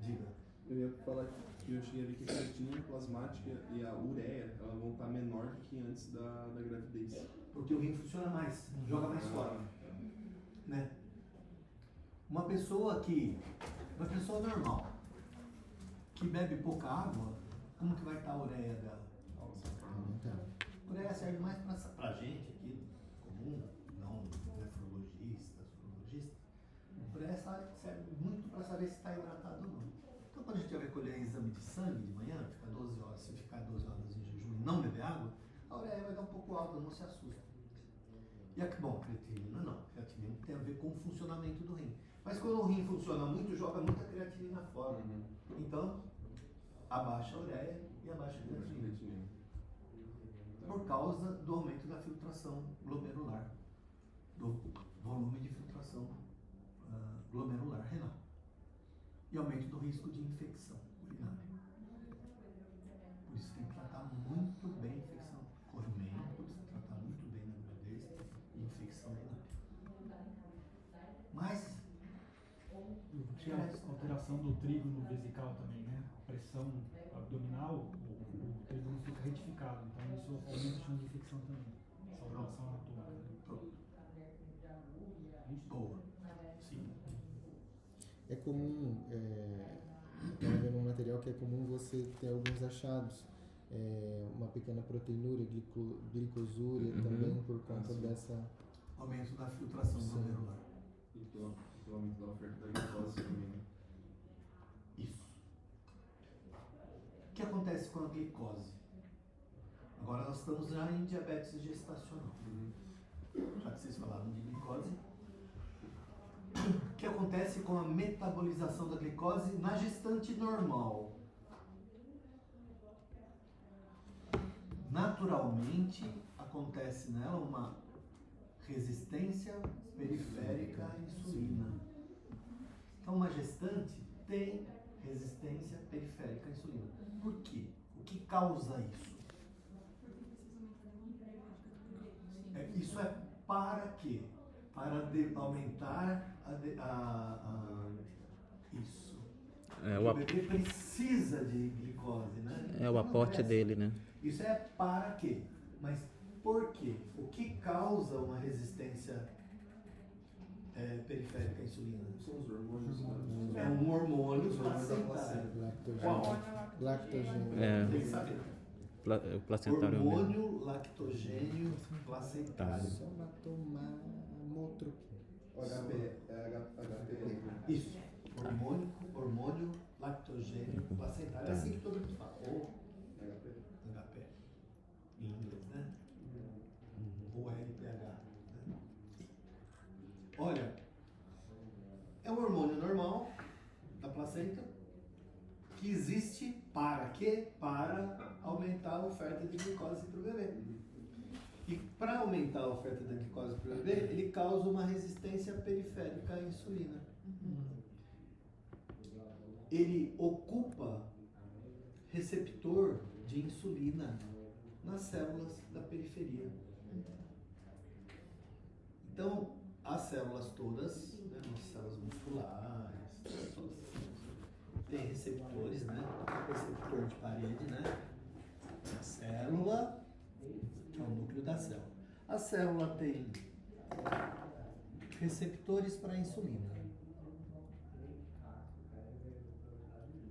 Diga. Eu ia falar que eu cheguei a ver que a creatinina plasmática e a ureia, elas vão estar menor do que antes da gravidez. Porque o rim funciona mais, joga mais fora. Né? Uma pessoa normal, que bebe pouca água, como que vai estar a ureia dela? A ureia serve mais pra gente aqui, comum, não nefrologistas, urologistas. A ureia serve muito para saber se está hidratado ou não. Então quando a gente vai colher exame de sangue de manhã, fica 12 horas, se ficar 12 horas em jejum e não beber água, a ureia vai dar um pouco alta, não se assusta. E a creatinina não. Creatinina tem a ver com o funcionamento do rim. Mas quando o rim funciona muito, joga muita creatinina fora. Então, abaixa a ureia e abaixa a creatinina. Por causa do aumento da filtração glomerular, do volume de filtração glomerular renal. E aumento do risco de infecção urinária. Por isso tem que tratar muito bem a infecção. Corrimento, tratar muito bem na gravidez e infecção urinária. Mas Tinha a alteração do trígono vesical também, né? A pressão abdominal, o trígono fica retificado, então isso aumenta a chance de infecção também. Essa alteração anatômica. boa. Sim. É comum, estava vendo um material que é comum você ter alguns achados, uma pequena proteinúria, glicosúria também por conta dessa... Aumento da filtração glomerular. E pelo aumento da oferta da glicose também, né? Isso. O que acontece com a glicose? Agora nós estamos já em diabetes gestacional. Já que vocês falaram de glicose. O que acontece com a metabolização da glicose na gestante normal? Naturalmente acontece nela uma resistência periférica à insulina. Então uma gestante tem resistência periférica à insulina. Por quê? O que causa isso? Isso é para quê? Para aumentar isso. O bebê precisa de glicose, né? É o aporte dele, né? Isso é para quê? Mas por quê? O que causa uma resistência periférica à insulina? São os hormônios. É um hormônio placentário. Lactogênio. Tem que saber. O placentário Hormônio lactogênio placentário. Somatotropina. HPP. Isso. Hormônio lactogênio placentário. É assim que todo mundo fala. Ou HP. Em inglês, né? Ou LPH. Né? Olha, é um hormônio normal da placenta quê? Para aumentar a oferta de glicose para o bebê. E para aumentar a oferta de glicose para o bebê, ele causa uma resistência periférica à insulina. Ele ocupa receptor de insulina nas células da periferia. Então, as células todas, né, as células musculares, tem receptores, né? Receptor de parede, né? A célula é o núcleo da célula. A célula tem receptores para insulina.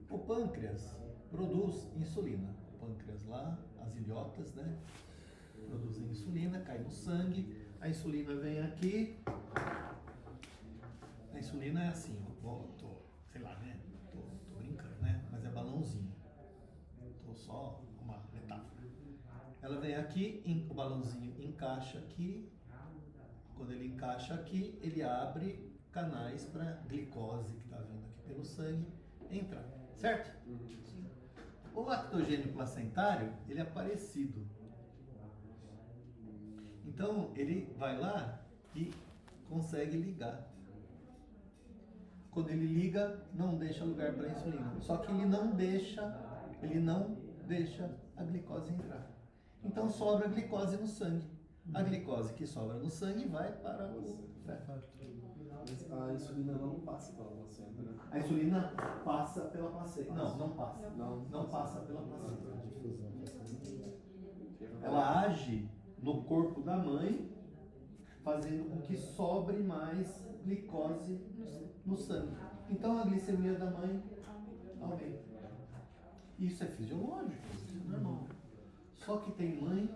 O pâncreas produz insulina. O pâncreas lá, as ilhotas, né? Produzem insulina, cai no sangue. A insulina vem aqui. A insulina é assim, sei lá, né? Tô brincando, né? Mas é balãozinho. Tô só uma metáfora. Ela vem aqui, o balãozinho encaixa aqui. Quando ele encaixa aqui, ele abre canais para glicose que está vindo aqui pelo sangue entrar. Certo? O lactogênio placentário, ele é parecido. Então, ele vai lá e consegue ligar. Quando ele liga, não deixa lugar para a insulina. Só que ele não deixa a glicose entrar. Então, sobra glicose no sangue. A glicose que sobra no sangue vai para o feto. Mas a insulina não passa pela placenta, né? A insulina passa pela placenta. Não passa. Não passa pela placenta. Ela age no corpo da mãe, fazendo com que sobre mais glicose no sangue. Então a glicemia da mãe aumenta. Isso é fisiológico, isso é normal. Só que tem mãe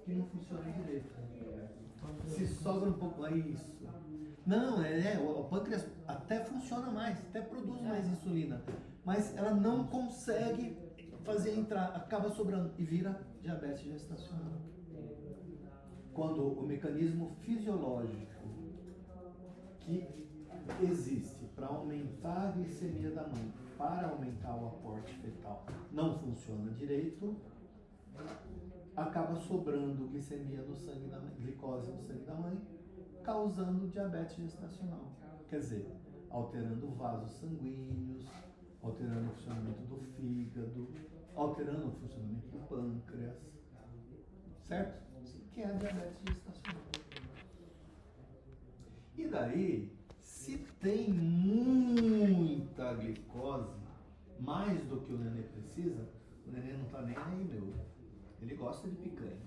que não funciona direito. Se sobra um pouco, é isso. Não, o pâncreas até funciona mais, até produz mais insulina, mas ela não consegue fazer entrar, acaba sobrando e vira diabetes gestacional. Quando o mecanismo fisiológico que existe para aumentar a glicemia da mãe, para aumentar o aporte fetal, não funciona direito, acaba sobrando glicemia no sangue da mãe, glicose no sangue da mãe, causando diabetes gestacional. Quer dizer, alterando vasos sanguíneos, alterando o funcionamento do fígado, alterando o funcionamento do pâncreas, certo? Que é a diabetes gestacional. E daí, se tem muita glicose, mais do que o nenê precisa, o nenê não tá nem aí, meu. Ele gosta de picanha.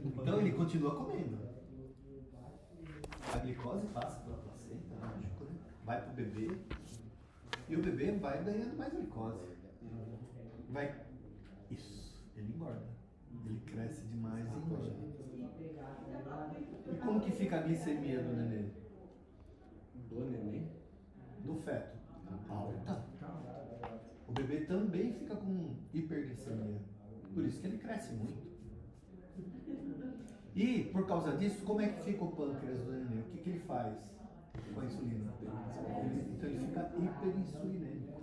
Então ele continua comendo. A glicose passa pela placenta, lógico, né? Vai pro bebê. E o bebê vai ganhando mais glicose. Isso, ele engorda. Ele cresce demais e engorda. E como que fica a glicemia do nenê? Do nenê? Do feto. Alta. O bebê também fica com hiperglicemia. Por isso que ele cresce muito. E, por causa disso, como é que fica o pâncreas do nenê? O que ele faz com a insulina? Então ele fica hiperinsulinêmico.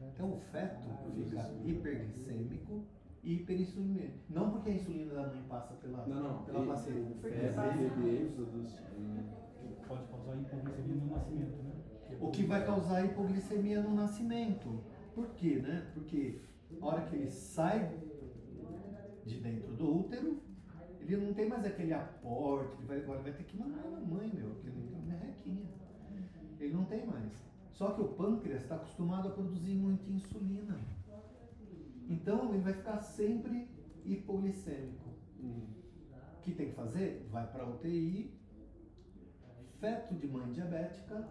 Então o feto fica hiperglicêmico e hiperinsulinêmico. Não porque a insulina da mãe passa pela placenta. O bebê produz. Pode causar hipoglicemia no nascimento, né? O que vai causar hipoglicemia no nascimento. Por quê, né? Porque a hora que ele sai de dentro do útero, ele não tem mais aquele aporte, agora vai ter que mamar na mãe, meu, porque ele tem uma merrequinha. Ele não tem mais. Só que o pâncreas está acostumado a produzir muita insulina. Então ele vai ficar sempre hipoglicêmico. O que tem que fazer? Vai para a UTI. Feto de mãe diabética,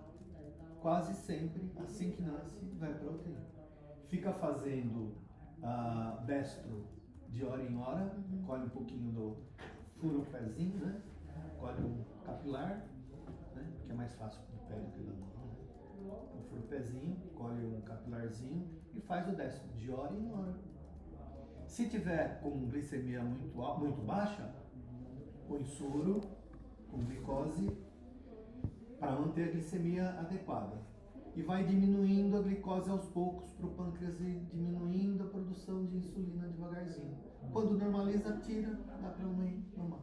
quase sempre, assim que nasce, vai para a UTI. Fica fazendo destro de hora em hora, colhe um pouquinho fura o pezinho, né? Colhe um capilar, né? Que é mais fácil do pé do que da mão, né? Então, fura o pezinho, colhe um capilarzinho e faz o destro de hora em hora. Se tiver com glicemia muito baixa, põe soro com glicose para manter a glicemia adequada. e vai diminuindo a glicose aos poucos para o pâncreas e diminuindo a produção de insulina devagarzinho. Quando normaliza, tira, dá para a mãe mamar.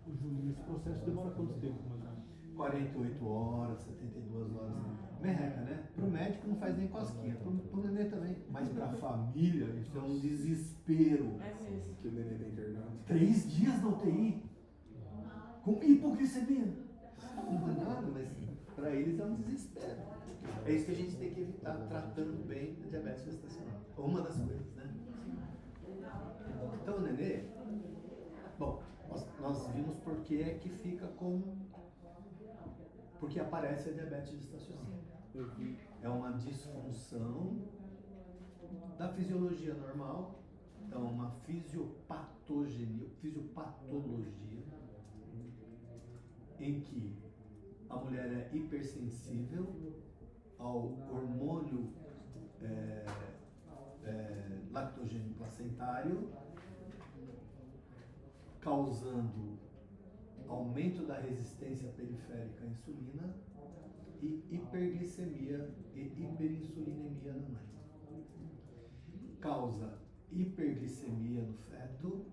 O Júlio, esse processo demora quanto tempo, mais ou menos? 48 horas, 72 horas. Merreca, né? Pro médico não faz nem cosquinha, pro nenê também. Mas pra família, isso é um desespero. É mesmo. Que o neném tá internado. 3 dias na UTI, com hipoglicemia. Não é nada, mas pra eles é um desespero. É isso que a gente tem que evitar, tratando bem a diabetes gestacional. Uma das coisas, né? Então, o nenê, bom, nós vimos por que é que fica com... Porque aparece a diabetes gestacional. É uma disfunção da fisiologia normal, então uma fisiopatologia, em que a mulher é hipersensível ao hormônio lactogênio placentário, causando aumento da resistência periférica à insulina e hiperglicemia e hiperinsulinemia na mãe. Causa hiperglicemia no feto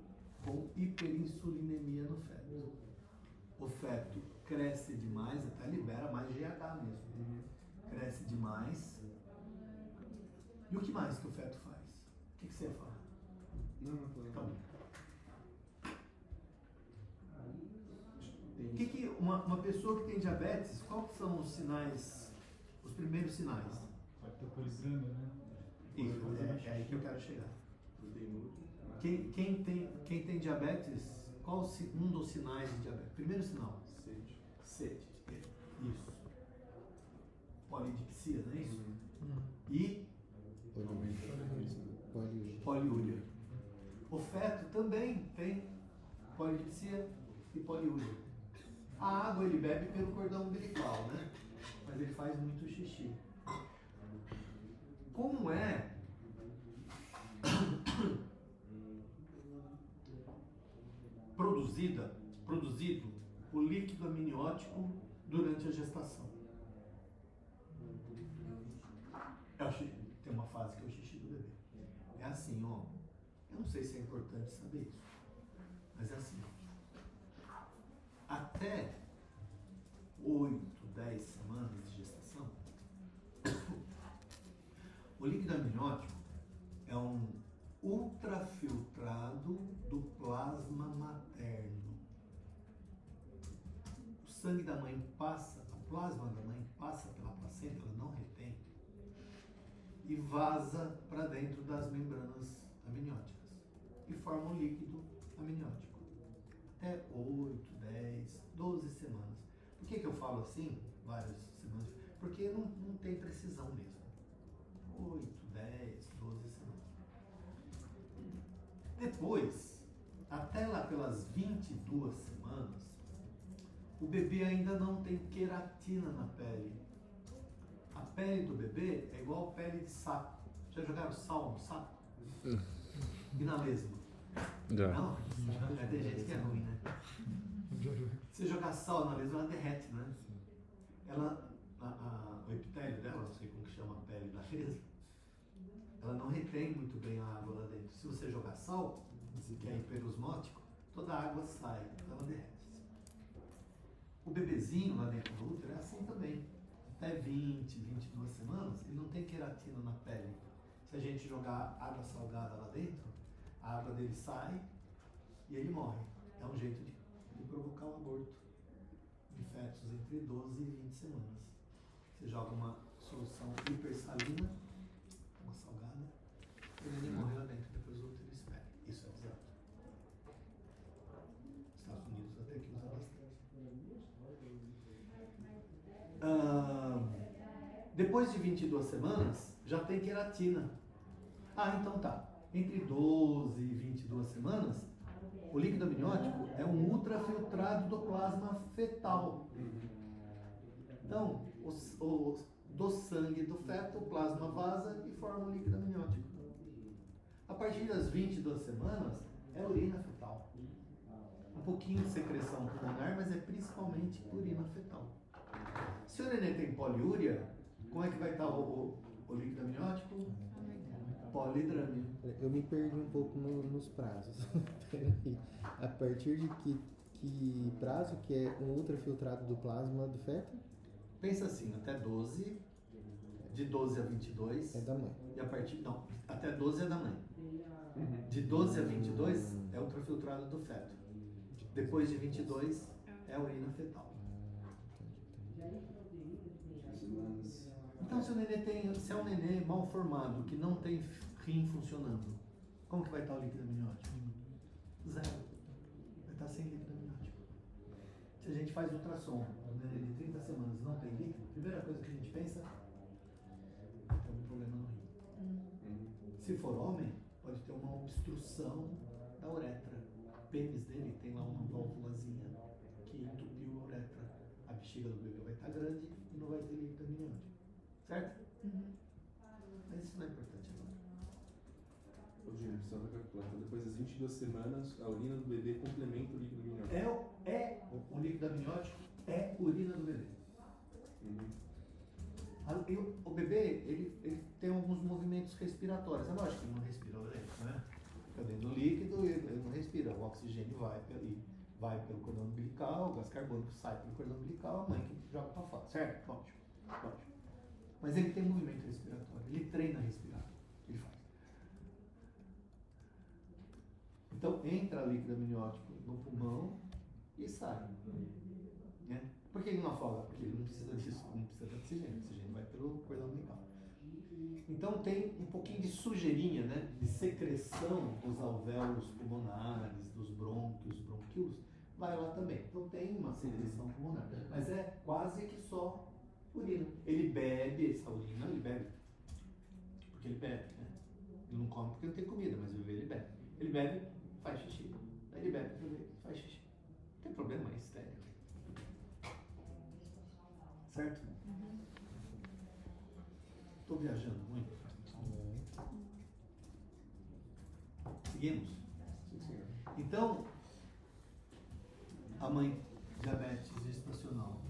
com hiperinsulinemia no feto. O feto cresce demais, até libera mais GH mesmo. Cresce demais. E o que mais que o feto faz? O que você ia falar? Não, não tô. Tá bom. Uma pessoa que tem diabetes, quais são os sinais, os primeiros sinais? Vai ter poligrama, né? Isso, é aí que eu quero chegar. Quem tem diabetes, qual um dos sinais de diabetes? Primeiro sinal? Sede. Isso. Polidipsia, não é isso? E poliúria. O feto também tem polidipsia e poliúria. A água ele bebe pelo cordão umbilical, né? Mas ele faz muito xixi. Como é produzido o líquido amniótico durante a gestação? Tem uma fase que é o xixi do bebê. É assim, ó. Eu não sei se é importante saber isso, mas é assim, ó. Até 8, 10 semanas de gestação, o líquido amniótico é um ultrafiltrado do plasma materno. O sangue da mãe passa, o plasma da mãe passa pela placenta, ela não retém, e vaza para dentro das membranas amnióticas e forma um líquido amniótico. Até 8, 10, 12 semanas. Por que eu falo assim, várias semanas? Porque não tem precisão mesmo. 8, 10, 12 semanas. Depois, até lá pelas 22 semanas, o bebê ainda não tem queratina na pele. A pele do bebê é igual a pele de sapo. Já jogaram sal no sapo? E na lesma? Já. Não? Tem gente que é ruim, né? Se jogar sal na lesma, ela derrete, né? O epitélio dela, não sei como que chama a pele da lesma, ela não retém muito bem a água lá dentro. Se você jogar sal, que é hiperosmótico, toda a água sai, ela derrete. O bebezinho lá dentro do útero é assim também. Até 20, 22 semanas, ele não tem queratina na pele. Se a gente jogar água salgada lá dentro, a água dele sai e ele morre. É um jeito de provocar um aborto de fetos entre 12 e 20 semanas. Você joga uma solução hipersalina, uma salgada, e ele morre lá dentro, depois o útero espera. Isso é bizarro. Estados Unidos até que usa bastante. Depois de 22 semanas, já tem queratina. Então tá. Entre 12 e 22 semanas, o líquido amniótico é um ultrafiltrado do plasma fetal. Então, do sangue do feto, o plasma vaza e forma o líquido amniótico. A partir das 22 semanas, é urina fetal. Um pouquinho de secreção pulmonar, mas é principalmente urina fetal. Se o neném tem poliúria, como é que vai estar o líquido amniótico? Polidrâmio. Eu me perdi um pouco nos prazos. Peraí. A partir de que prazo que é um ultrafiltrado do plasma do feto? Pensa assim, até 12, de 12 a 22. É da mãe. E a partir. Não, até 12 é da mãe. De 12 a 22 é ultrafiltrado do feto. Depois de 22 é a urina fetal. Então, se é um nenê mal formado, que não tem rim funcionando, como que vai estar o líquido amniótico? Zero. Vai estar sem líquido amniótico. Se a gente faz ultrassom, um nenê de 30 semanas não tem líquido, a primeira coisa que a gente pensa, tem algum problema no rim. Se for homem, pode ter uma obstrução da uretra. O pênis dele tem lá uma válvulazinha que entupiu a uretra. A bexiga do bebê vai estar grande e não vai ter líquido amniótico. Certo? Mas isso não é importante agora. Ô, Gino, só para calcular. Então, depois das 22 semanas, a urina do bebê complementa o líquido amniótico. O líquido amniótico é urina do bebê. O bebê, ele tem alguns movimentos respiratórios. É lógico que ele não respira dentro, né? Fica dentro do líquido e ele não respira. O oxigênio vai pelo cordão umbilical, o gás carbônico sai pelo cordão umbilical, a mãe que joga para fora. Certo? Ótimo. Mas ele tem movimento respiratório, ele treina a respirar. Ele faz. Então entra líquido amniótico no pulmão e sai. Né? Por que ele não afoga? Porque ele não precisa disso, não precisa de oxigênio. O oxigênio vai pelo cordão umbilical. Então tem um pouquinho de sujeirinha, né? De secreção dos alvéolos pulmonares, dos brônquios, bronquíolos, vai lá também. Então tem uma secreção pulmonar. Mas é quase que só urina. Ele bebe essa urina, ele bebe. Porque ele bebe, né? Ele não come porque não tem comida, mas o bebê ele bebe. Ele bebe, faz xixi. Aí ele bebe, bebê, faz xixi. Não tem problema, é estéreo. Certo? Estou viajando muito. Seguimos? Então, a mãe diabetes gestacional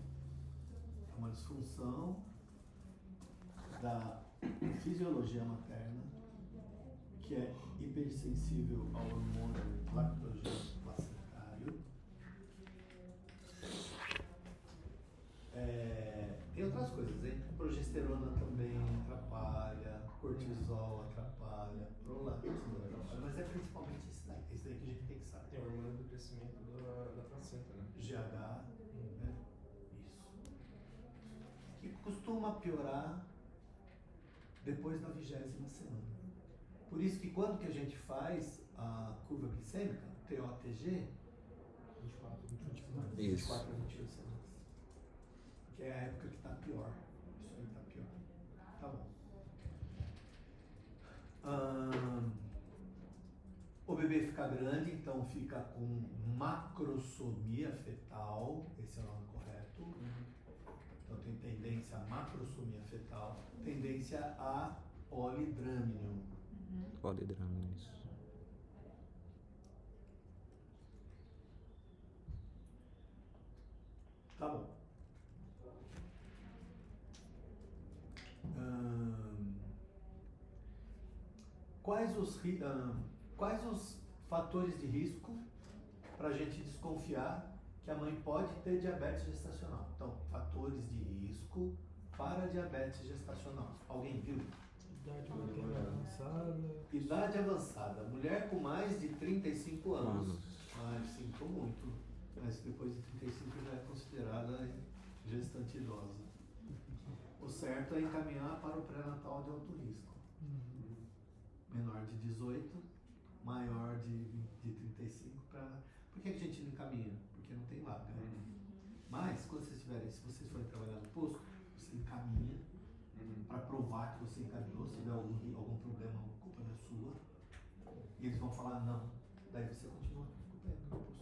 é uma disfunção da fisiologia materna que é hipersensível ao hormônio lactogênico placentário. Tem outras coisas, hein? Progesterona também atrapalha, cortisol atrapalha, prolactina atrapalha, mas é principalmente isso daí que a gente tem que saber. Tem o hormônio do crescimento da placenta, né? GH, né? Isso. Que costuma piorar depois da 20ª semana. Por isso que quando que a gente faz a curva glicêmica, TOTG, 24 a 28 semanas. Que é a época que está pior. Isso aí está pior. Tá bom. O bebê fica grande, então fica com macrosomia fetal. Esse é o nome correto. Então tem tendência a macrosomia fetal, tendência a polidrâmino. Polidrâmino, isso. Tá bom. Quais os fatores de risco para a gente desconfiar que a mãe pode ter diabetes gestacional? Então, fatores de risco para diabetes gestacional. Alguém viu? Idade avançada. Idade avançada. Mulher com mais de 35 anos. Ai, sinto muito. Mas depois de 35 já é considerada gestante idosa. O certo é encaminhar para o pré-natal de alto risco. Menor de 18, maior de 35 para... Por que a gente não encaminha? Porque não tem vaga. Mas, quando vocês tiverem, se vocês forem trabalhar no posto, você encaminha para provar que você encaminhou. Se tiver algum problema, a culpa não é sua. E eles vão falar não. Daí você continua acompanhando no posto.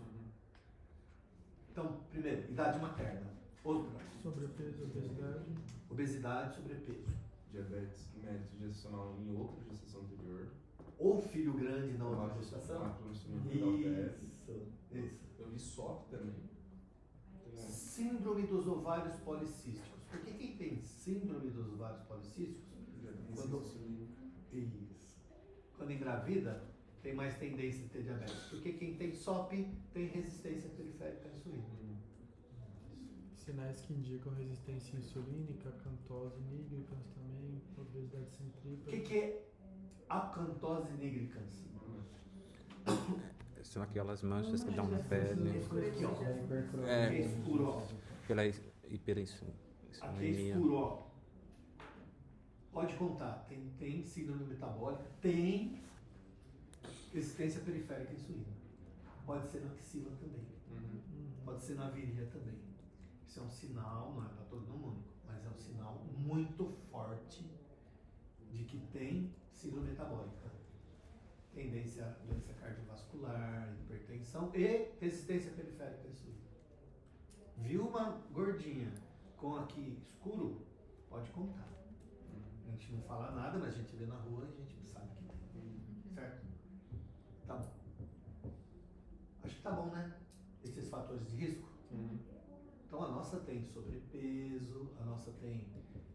Então, primeiro, idade materna. Outra. Sobrepeso, obesidade. Obesidade, sobrepeso. Diabetes mellitus gestacional em outra gestação anterior. Ou filho grande na outra gestação. Isso. Eu vi SOP também. Síndrome dos ovários policísticos. Porque quem tem síndrome dos ovários policísticos, quando engravida, tem mais tendência a ter diabetes. Porque quem tem SOP tem resistência periférica à insulina. Sinais que indicam resistência insulínica, acantose nigricans também, obesidade centrípeta. O que é acantose nigricans? São aquelas manchas que dão na pele. Aqui, ó. É. Aqui é escuro, ó. Pela Aqui é hiperinsulinemia. escuro, ó. Pode contar. Tem síndrome metabólica, tem resistência periférica à insulina. Pode ser na axila também. Pode ser na virilha também. Isso é um sinal, não é patognomônico, mas é um sinal muito forte de que tem síndrome metabólica. Tendência à doença cardiovascular, hipertensão e resistência periférica à insulina. Viu uma gordinha com aqui escuro? Pode contar. A gente não fala nada, mas a gente vê na rua e a gente sabe que tem. Certo? Tá bom. Acho que tá bom, né? Esses fatores de risco. Então a nossa tem sobrepeso, a nossa tem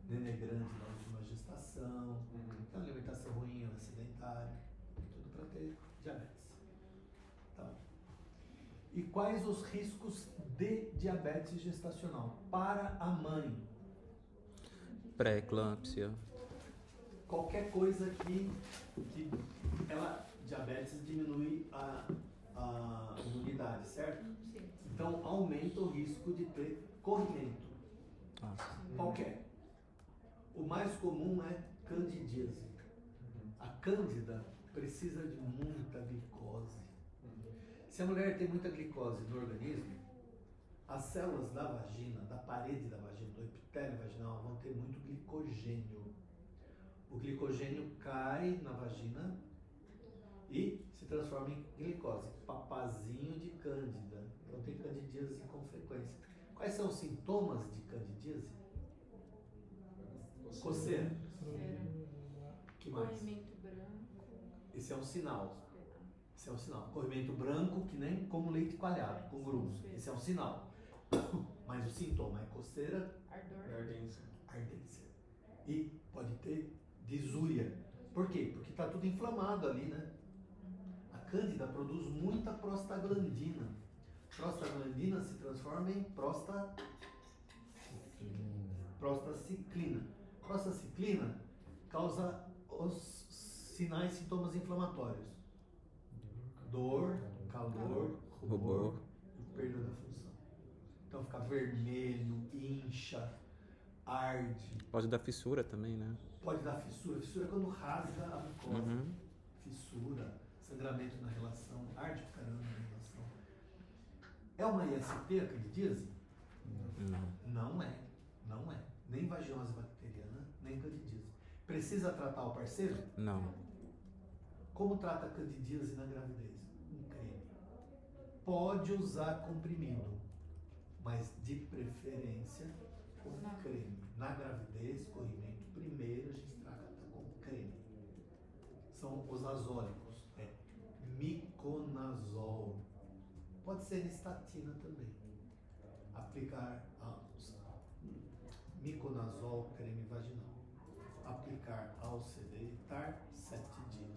nenê grande na última gestação, tem uma alimentação ruim, ou sedentária, tudo para ter diabetes. Tá bom. E quais os riscos de diabetes gestacional para a mãe? Pré-eclâmpsia. Qualquer coisa que diabetes diminui a imunidade, certo? Sim. Então aumenta o risco de ter corrimento. Qualquer. O mais comum é candidíase. A cândida precisa de muita glicose. Se a mulher tem muita glicose no organismo, as células da vagina, da parede da vagina, do epitélio vaginal, vão ter muito glicogênio. O glicogênio cai na vagina e se transforma em glicose, papazinho de cândida. Então tem candidíase com frequência. Quais são os sintomas de candidíase? Coceira. Que mais? Corrimento branco. Esse é um sinal. Esse é um sinal. Corrimento branco, que nem como leite coalhado, com grumos. Esse é um sinal. Mas o sintoma é coceira, Ardor. ardência. E pode ter disúria. Por quê? Porque está tudo inflamado ali, né? A cândida produz muita prostaglandina. Prostaglandina se transforma em prostaciclina. Prostaciclina causa os sinais, sintomas inflamatórios. Dor, calor, rubor e perda da função. Então fica vermelho, incha, arde. Pode dar fissura também, né? Pode dar fissura. Fissura é quando rasga a mucosa. Fissura, sangramento na relação, arde pra caramba na relação. É uma IST a candidíase? Não é. Não é. Nem vaginose bacteriana, nem candidíase. Precisa tratar o parceiro? Não. Como trata a candidíase na gravidez? Um creme. Pode usar comprimido, mas de preferência com creme. Na gravidez, corrimento primeiro, a gente trata com creme. São os azólicos. É miconazol. Pode ser estatina também. Aplicar miconazol, creme vaginal. Aplicar ao sedentar 7 dias.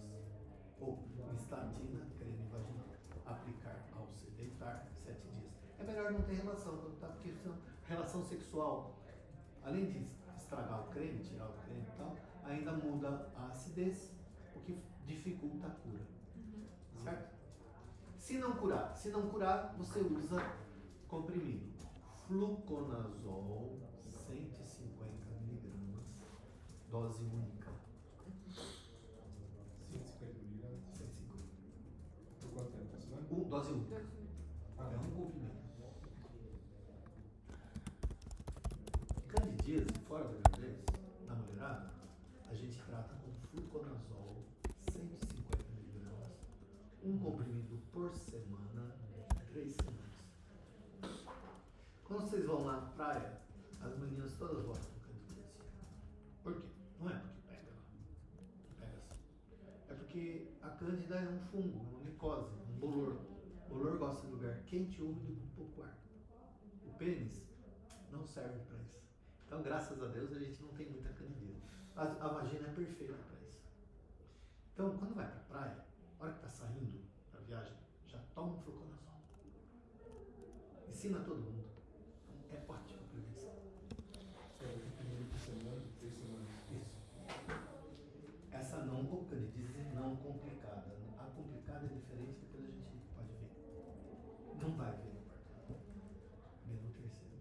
Ou estatina, creme vaginal. Aplicar ao sedentar 7 dias. É melhor não ter relação, porque relação sexual, além de estragar o creme, tirar o creme e tal, ainda muda a acidez, o que dificulta a cura. Certo? Se não curar, você usa comprimido. Fluconazol, 150 mg, dose única. 150 mg. 150. Por quanto tempo? Dose única. É um comprimido. Candidíase, fora da gravidez, na mulherada, a gente trata com fluconazol, 150 mg, um comprimido por semana, 3 semanas. Quando vocês vão lá na praia, as meninas todas gostam de candidíase. Por quê? Não é porque pega lá. Pega assim. É porque a cândida é um fungo, uma micose, um bolor. O bolor gosta de lugar quente, úmido e com pouco ar. O pênis não serve para isso. Então, graças a Deus, a gente não tem muita candidíase. A vagina é perfeita para isso. Então, quando vai para a praia, na hora que está saindo da viagem, já toma um fluconazol. Ensina todo mundo. É ótima prevenção. Isso. Essa não candidíase não complicada. A complicada é diferente do que a gente pode ver. Não vai ver no quarto. Vê no terceiro.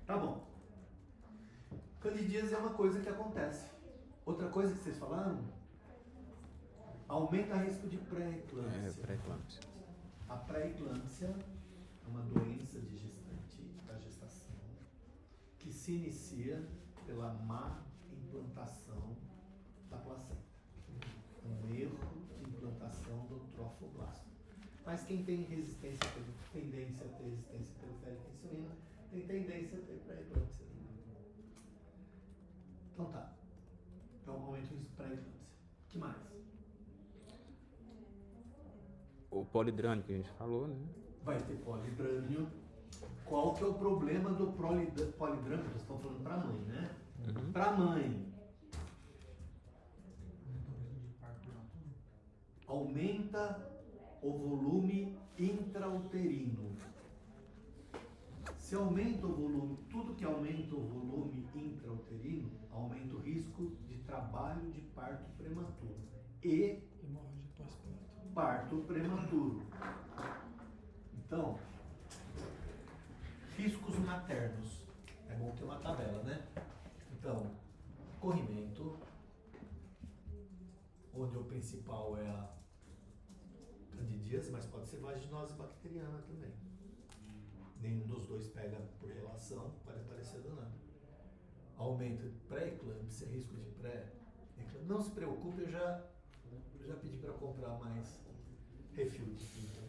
Tá bom. Candidíase é uma coisa que acontece. Outra coisa que vocês falaram, aumenta o risco de pré-eclâmpsia. Pré-eclâmpsia. A pré-eclâmpsia é uma doença de gestante, da gestação, que se inicia pela má implantação da placenta. Um erro de implantação do trofoblasto. Mas quem tem tendência a ter resistência periférica à insulina, tem tendência a ter pré-eclâmpsia. Então tá. Então aumenta o risco de pré-eclâmpsia. O que mais? O polidrânico que a gente falou, né? Vai ter polidrânio. Qual que é o problema do polidrânio? Nós estamos falando para a mãe, né? Uhum. Para a mãe, aumenta o volume intrauterino. Se aumenta o volume, tudo que aumenta o volume intrauterino, aumenta o risco de trabalho de parto prematuro e Hemorragia pós-parto. parto prematuro. Então, riscos maternos. É bom ter uma tabela, né? Então, corrimento, onde o principal é a candidíase, mas pode ser vaginose bacteriana também. Nenhum dos dois pega por relação, pode aparecer do nada. Aumento de pré-eclâmpsia, risco de pré-eclâmpsia. Não se preocupe, eu já pedi para comprar mais refil de tinta.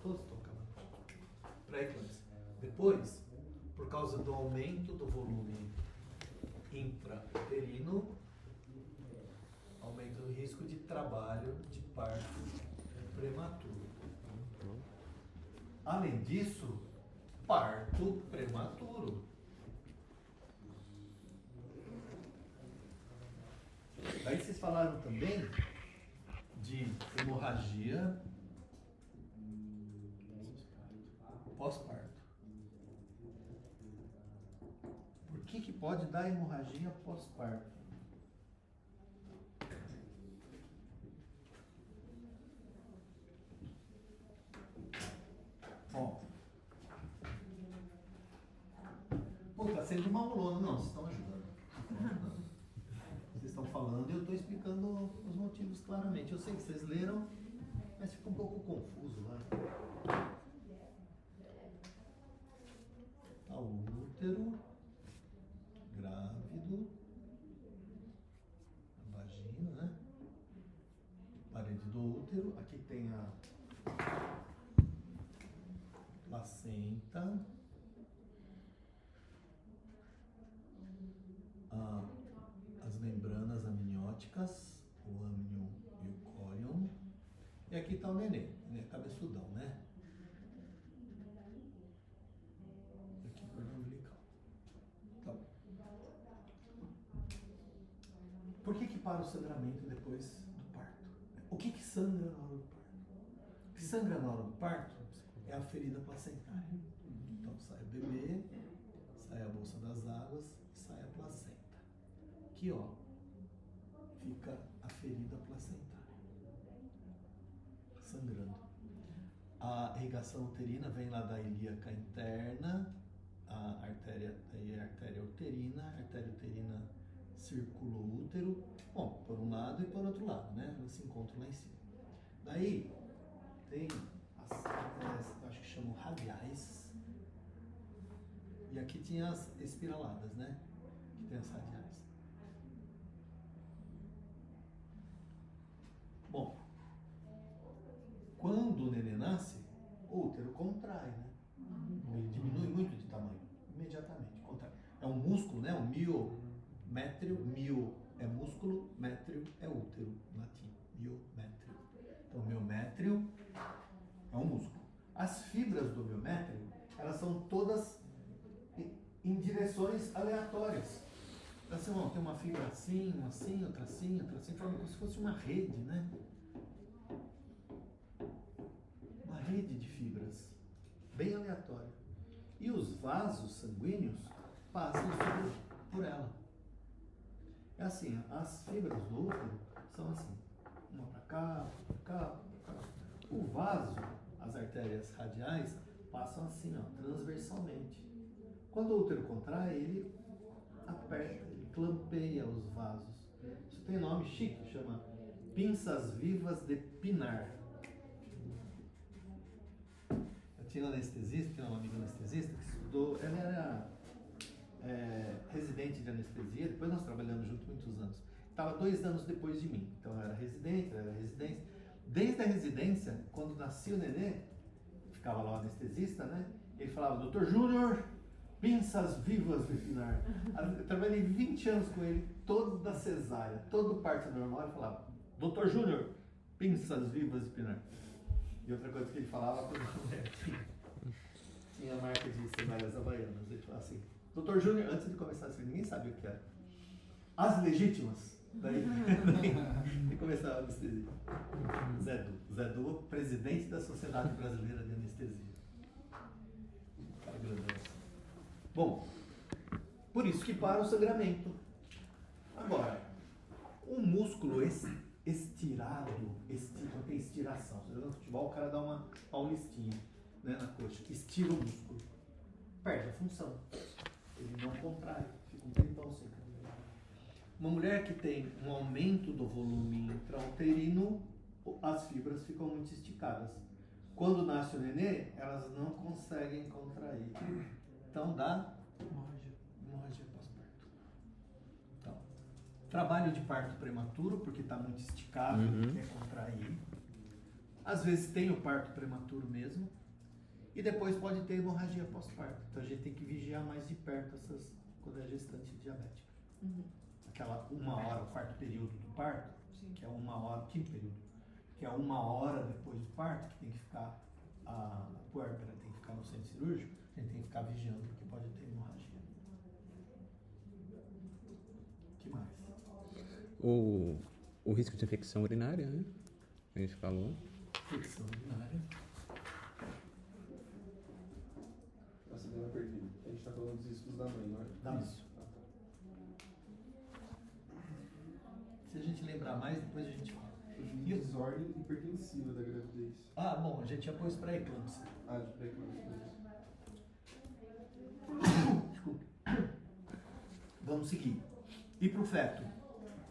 Todos estão acabando. Pré-eclâmpsia. Depois, por causa do aumento do volume intrauterino, aumenta o risco de trabalho de parto prematuro. Além disso, parto prematuro. Daí vocês falaram também de hemorragia pós-parto. Por que pode dar hemorragia pós-parto? Bom, tá sendo uma aulona, não, vocês estão ajudando. Vocês estão falando e eu estou explicando os motivos claramente. Eu sei que vocês leram, mas fica um pouco confuso lá. Tá o útero, grávido, a vagina, né? Parede do útero, aqui tem a placenta, as membranas amnióticas, o âmnion e o cólion, e aqui está o neném, cabeçudão, né? Aqui cordão umbilical. Então, por que para o sangramento depois do parto? O que sangra na hora do parto? O que sangra na hora do parto é a ferida placentária. Então sai o bebê, sai a bolsa das águas e sai a placenta. Aqui, ó, fica a ferida placentária, sangrando. A irrigação uterina vem lá da ilíaca interna, a artéria uterina, a artéria uterina circula o útero, bom, por um lado e por outro lado, né? Elas se encontram lá em cima. Daí tem as, acho que chamam radiais, e aqui tinha as espiraladas, né? Que tem as radiais. Bom, quando o neném nasce, o útero contrai, né? Ele diminui muito de tamanho, imediatamente, contrai. É um músculo, né? Um miométrio, mio é músculo, métrio é útero, em latim, miométrio. Então, o miométrio é um músculo. As fibras do miométrio, elas são todas pressões aleatórias. Assim, ó, tem uma fibra assim, uma assim, outra assim, outra assim, forma como se fosse uma rede, né? Uma rede de fibras, bem aleatória. E os vasos sanguíneos passam por ela. É assim, as fibras do útero são assim, uma para cá, para cá, para cá. O vaso, as artérias radiais, passam assim, ó, transversalmente. Quando o útero contrai, ele aperta, ele clampeia os vasos. Isso tem nome chique, chama pinças vivas de Pinar. Eu tinha um anestesista, tinha um amigo anestesista que estudou, ele era residente de anestesia, depois nós trabalhamos juntos muitos anos. Estava 2 anos depois de mim, então eu era residente, Desde a residência, quando nascia o nenê, ficava lá o anestesista, né? Ele falava, Dr. Júnior, pinças vivas de Pinar. Eu trabalhei 20 anos com ele, toda cesárea, todo parto normal, ele falava, Dr. Júnior, pinças vivas de Pinar. E outra coisa que ele falava, quando a mulher tinha a marca de cesáreas havaianas, ele falava assim, Dr. Júnior, antes de começar assim, ninguém sabia o que era. As legítimas. Daí começava a anestesia. Zé Du, presidente da Sociedade Brasileira de Anestesia. Cara grandão. Bom, por isso que para o sangramento. Agora, o músculo estirado, quando tem estiração. Você joga no futebol, o cara dá uma paulistinha, né, na coxa. Estira o músculo. Perde a função. Ele não contrai. Fica um tempão sem. Uma mulher que tem um aumento do volume intrauterino, as fibras ficam muito esticadas. Quando nasce o nenê, elas não conseguem contrair. Então dá hemorragia pós-parto. Então, trabalho de parto prematuro, porque está muito esticado, quer contrair. Às vezes tem o parto prematuro mesmo. E depois pode ter hemorragia pós-parto. Então a gente tem que vigiar mais de perto quando é gestante diabética. Aquela 1 hora, o 4º período do parto, que é 1 hora, 5º período, que é 1 hora depois do parto, que tem que ficar, a puérpera tem que ficar no centro cirúrgico, a gente tem que ficar vigiando, porque pode ter hemorragia. O que mais? O risco de infecção urinária, né? A gente falou. Infecção urinária. Nossa, eu perdi. A gente está falando dos riscos da mãe, não é? Da mãe. Se a gente lembrar mais, depois a gente fala. E desordem hipertensiva da gravidez. Ah, bom, a gente já pôs pré-eclâmpsia. Ah, de pré-eclâmpsia. Desculpa. Vamos seguir. E pro feto?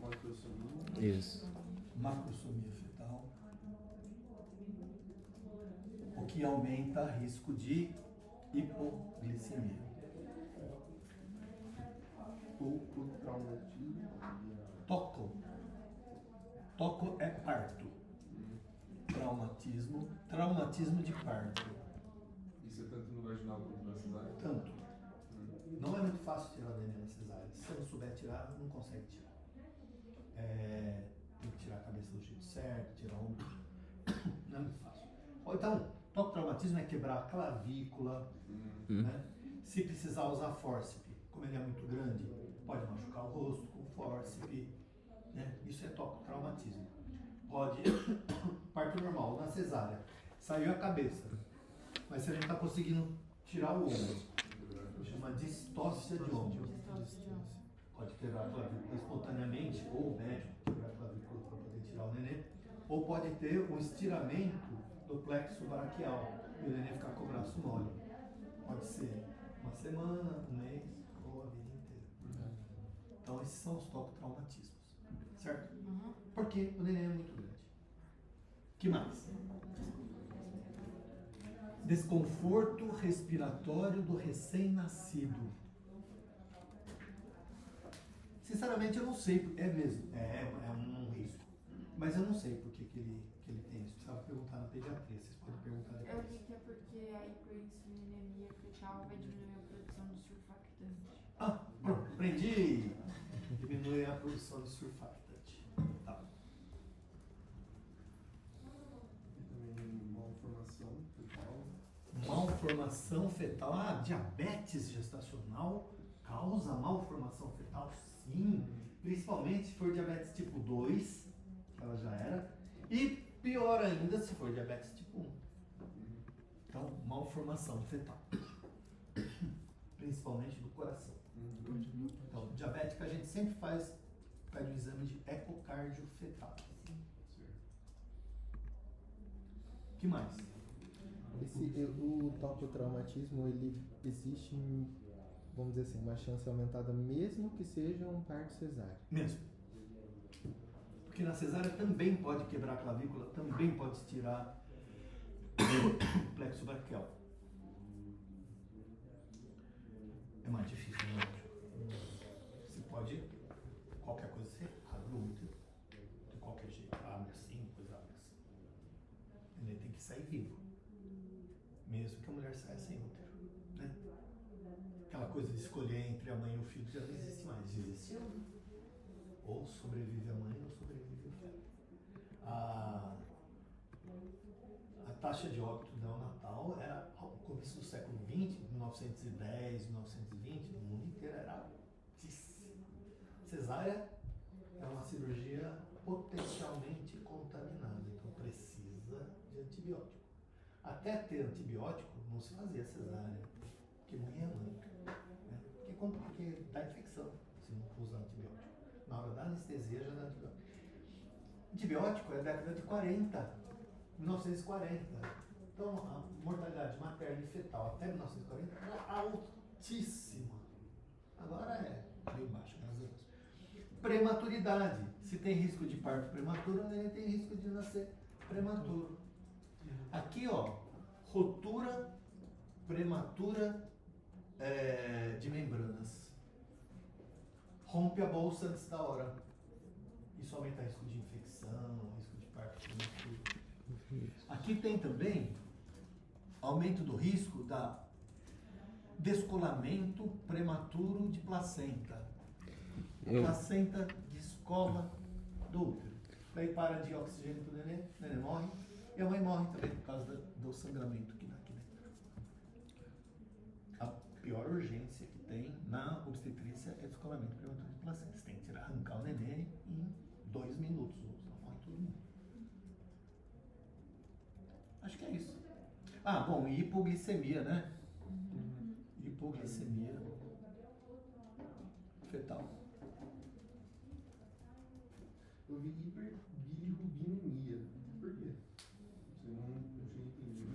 Macrosomia. Isso. Macrosomia fetal. O que aumenta risco de hipoglicemia. O traumatismo. Toco é parto. Traumatismo de parto. Isso é tanto no vaginal quanto na cesárea? Tanto. Não é muito fácil tirar o neném na cesárea. Se você não souber tirar, não consegue tirar. Tem que tirar a cabeça do jeito certo, tirar o ombro. Não é muito fácil. Ou então, tocotraumatismo é quebrar a clavícula, né? Se precisar usar fórceps, como ele é muito grande, pode machucar o rosto com fórceps, né? Isso é tocotraumatismo. Pode, parto normal, na cesárea, saiu a cabeça, mas você não está conseguindo tirar o ombro. Chama distócia de ombro. Pode quebrar a clavícula espontaneamente, ou o médico quebrar a clavícula para poder tirar o nenê, ou pode ter um estiramento do plexo braquial e o nenê ficar com o braço mole. Pode ser 1 semana, 1 mês ou a vida inteira. Então esses são os tocotraumatismos, certo? Porque o neném é muito grande. Que mais? Desconforto respiratório do recém-nascido. Sinceramente eu não sei, é mesmo, é um risco. Mas eu não sei por que ele tem isso. Precisava perguntar na pediatria, vocês podem perguntar Eu depois. li que é porque a hiperinsulinemia fetal vai diminuir a produção de surfactante. Ah, pronto, aprendi! Diminui a produção de surfactante. Tá. E também malformação fetal. Malformação fetal. Ah, diabetes gestacional causa malformação fetal? Sim. Principalmente se for diabetes tipo 2, que ela já era. E pior ainda se for diabetes tipo 1. Então, malformação fetal. Principalmente do coração. Então, diabética a gente sempre pede o exame de ecocardio fetal. O que mais? O topotraumatismo, ele existe, vamos dizer assim, uma chance aumentada mesmo que seja um parto cesáreo. Mesmo. Porque na cesárea também pode quebrar a clavícula, também pode tirar o plexo braquial. É mais difícil, né? Você pode, qualquer coisa, você abre o útero. De qualquer jeito, abre assim, depois abre assim. Ele tem que sair vivo. Mesmo que a mulher saia sem útero, né? Aquela coisa de escolher entre a mãe e o filho já não existe mais. Existe ou sobrevive a mãe ou sobrevive o filho. A taxa de óbito neonatal era, ao começo do século XX, 1910, 1920, no mundo inteiro era altíssima. Cesárea é uma cirurgia potencialmente contaminada, então precisa de antibiótico. Até ter antibiótico, não se fazia cesárea, porque morria a mãe. Né? Porque dá infecção se não usar antibiótico. Na hora da anestesia já dá antibiótico. Antibiótico é década de 40, 1940. Então a mortalidade materna e fetal até 1940 era altíssima. Agora é meio baixa, graças a Deus. Prematuridade. Se tem risco de parto prematuro, ele tem risco de nascer prematuro. Aqui, ó, rotura prematura de membranas. Rompe a bolsa antes da hora. Isso aumenta o risco de infecção, risco de parto prematuro. Aqui tem também aumento do risco da descolamento prematuro de placenta. A placenta descola do útero. Daí para de oxigênio para o neném morre. E a mãe morre também por causa do sangramento que dá aqui dentro. A pior urgência que tem na obstetrícia é descolamento prematuro de placenta. Você tem que arrancar o neném em 2 minutos, senão morre todo mundo. Acho que é isso. Ah, bom, e hipoglicemia, né? Hipoglicemia fetal. Eu vi hiperbilirubinemia. Por quê? Eu não tinha entendido.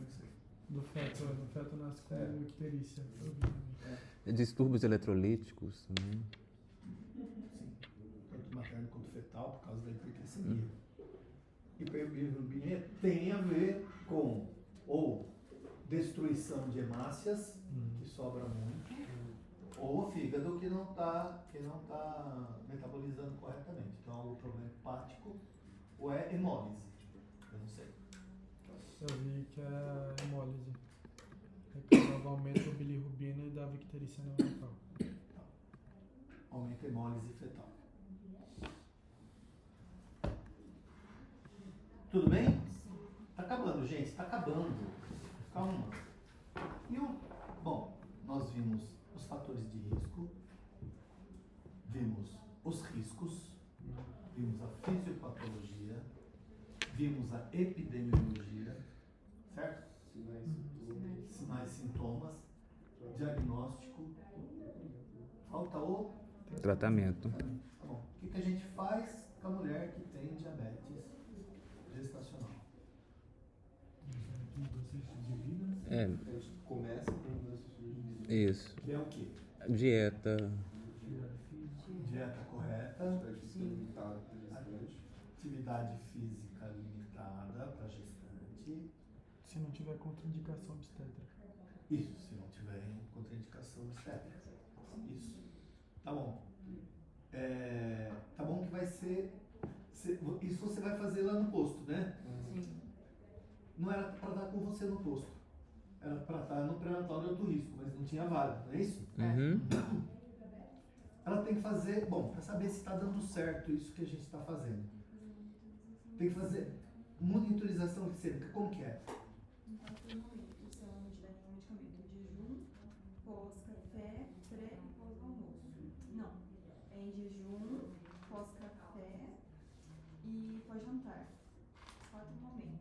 Do feto nasce com icterícia. Distúrbios eletrolíticos também. Sim, tanto materno quanto fetal, por causa da hiperglicemia. Hiperbilirubinemia tem a ver com ou destruição de hemácias, que sobra muito, ou fígado que não tá metabolizando corretamente. Então, algum problema hepático ou é hemólise. Eu não sei. Eu vi que é hemólise. É que aumenta a bilirrubina e dá icterícia neonatal. Aumenta a hemólise fetal. Tudo bem? Tá acabando, gente. Tá acabando. Calma. Bom, nós vimos os fatores de risco, vimos os riscos, vimos a fisiopatologia, vimos a epidemiologia, certo? Sinais, sintomas, diagnóstico, falta o Tratamento. Bom, o que a gente faz com a mulher que tem diabetes gestacional? A gente começa com mudança de vida. Isso. Que é o quê? Dieta. Dieta correta, Limitada para gestante. atividade física limitada para gestante. Se não tiver contraindicação obstétrica. Isso, se não tiver contraindicação obstétrica. Isso. Tá bom. Tá bom que vai ser. Isso você vai fazer lá no posto, né? Sim. Não era para dar com você no posto. Era para estar no pré-natal de alto risco, mas não tinha vaga, não é isso? Uhum. Ela tem que fazer, bom, para saber se está dando certo isso que a gente está fazendo. Tem que fazer monitorização glicêmica, como que é? Então, termômetro, se ela não tiver nenhum medicamento, jejum, pós-café, pré e pós-almoço. jejum, pós-café e pós-jantar. 4 momentos.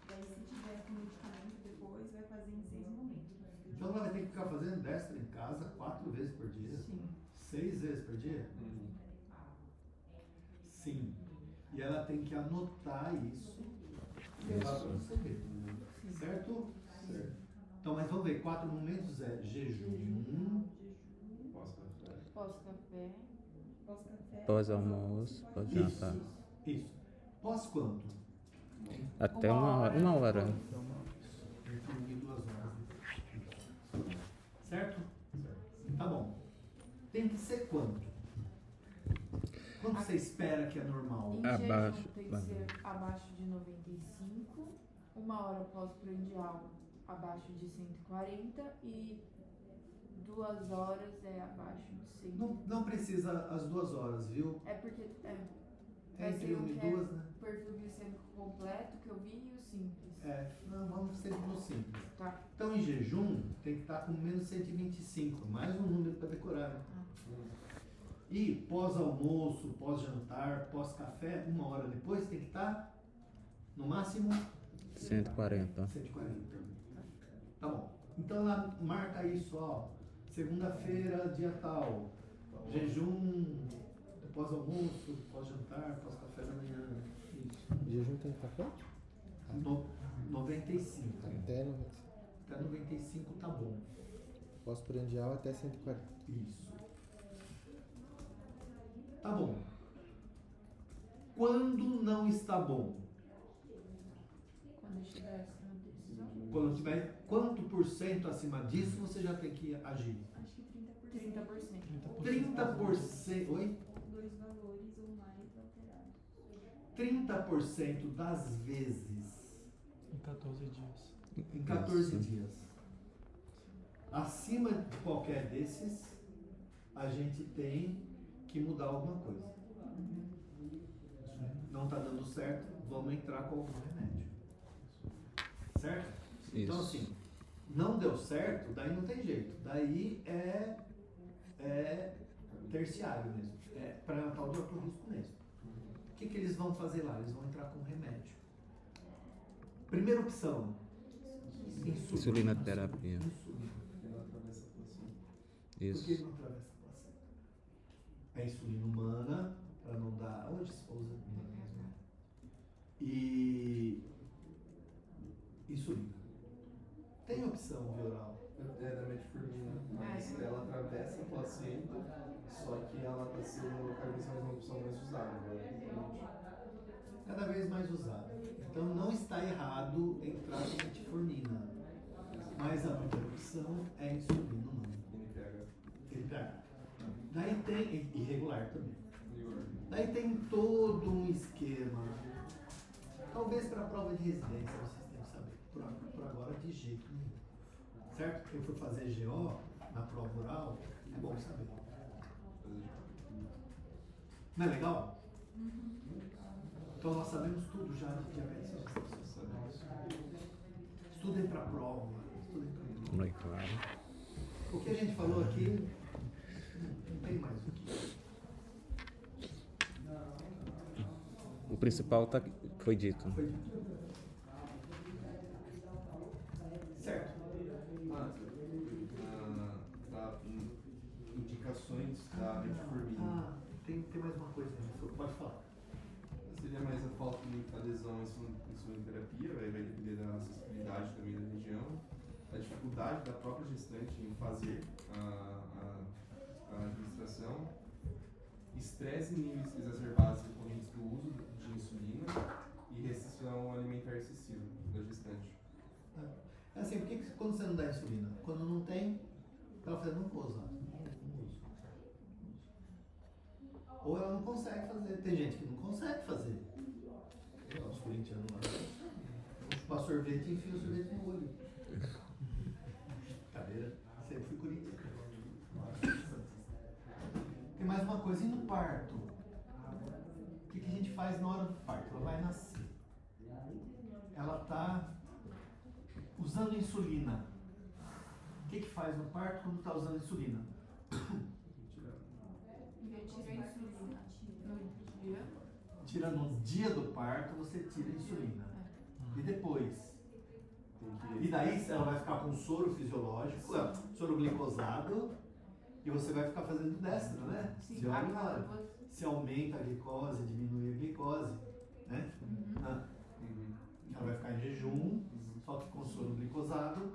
Daí, se tiver com medicamento depois, vai fazer em 6 momentos. Então ela vai ter que ficar fazendo destra em casa 4 vezes por dia? Sim. 6 vezes por dia? Sim. E ela tem que anotar isso e levar para você ver. Certo? Certo. Então, mas vamos ver, 4 momentos é jejum, Pós-café. Pós-almoço, pós-jantar. Isso. Pós quanto? Até uma hora. Definir 2 horas. Certo? Tá bom. Tem que ser quanto? Quanto você espera que é normal? Em Abaixo. jejum tem que ser abaixo de 95, 1 hora pós-prandial abaixo de 140 e 2 horas é abaixo de 100. Não precisa as 2 horas, viu? É porque É entre 1 e 2, né? o perfil glicêmico completo que eu vi e o simples. Não, vamos sempre no simples. Tá. Então, em jejum, tem que estar com menos 125, mais um número para decorar. Né? E pós-almoço, pós-jantar, pós-café, 1 hora depois, tem que estar no máximo 140. 140. Tá bom. Então, ela marca isso, ó. Segunda-feira, dia tal. Jejum, pós-almoço, pós-jantar, pós-café da manhã. Isso. Jejum tem que estar quanto? 95. Até 95. Até 95 tá bom. Pós-prandial até 140. Isso. Tá bom. Quando não está bom? Quando estiver acima disso. Quando tiver quanto por cento acima disso, você já tem que agir? Acho que 30%. 30%. Oi? 2 valores ou mais alterados. 30% das vezes Em 14 dias. em 14 Isso. dias. Acima de qualquer desses, a gente tem que mudar alguma coisa. Não está dando certo, vamos entrar com algum remédio. Certo? Então, Isso. assim, não deu certo, daí não tem jeito. Daí é terciário mesmo. É para tal de alto risco mesmo. O que eles vão fazer lá? Eles vão entrar com remédio. Primeira opção: Insulina terapia. Insulina. Ela atravessa a placenta. Por que Isso. não atravessa a placenta? É insulina humana, para não dar. Hoje se usa mesmo. E insulina. Tem opção via oral. É da metformina, mas ela atravessa a placenta, só que ela está sendo cada vez mais uma opção mais usada agora. Cada vez mais usada. Então não está errado entrar com metformina. Mas a primeira opção é insulina humana. NPH. Daí tem. Irregular também. Daí tem todo um esquema. Talvez para a prova de residência vocês tenham que saber. Por agora, de jeito nenhum. Certo? Quem for fazer GO na prova oral, é bom saber. Não é legal? Então nós sabemos tudo já de diabetes gestacional. Estudem para a prova. Estudem para Não é claro. o que a gente falou aqui, não tem mais o que. O principal foi dito. Foi dito. Certo. Indicações da metformina. Tem mais uma coisa, pode falar. Seria mais a falta de adesão à insulinoterapia, vai depender da acessibilidade também da região, a dificuldade da própria gestante em fazer a administração, estresse em níveis exacerbados decorrentes do uso de insulina e restrição alimentar excessiva da gestante. É assim, por que quando você não dá insulina? Quando não tem, ela fala, não vou usar. Não uso. Ou ela não consegue fazer. Tem gente que não consegue fazer. Os corintianos lá. Vamos chupar sorvete e enfia o sorvete no olho. Cadeira. Sempre fui corintiano. Tem mais uma coisa, e no parto? O que a gente faz na hora do parto? Ela vai nascer. Ela está usando insulina. O que faz no parto quando está usando insulina? tira a insulina no dia. Tira no dia do parto, você tira a insulina. E depois? E daí ela vai ficar com soro fisiológico, soro glicosado, e você vai ficar fazendo destro, né? Sim, Se olha acaba lá, se aumenta a glicose, diminui a glicose, né? Ah, ela vai ficar em jejum, só que com soro glicosado.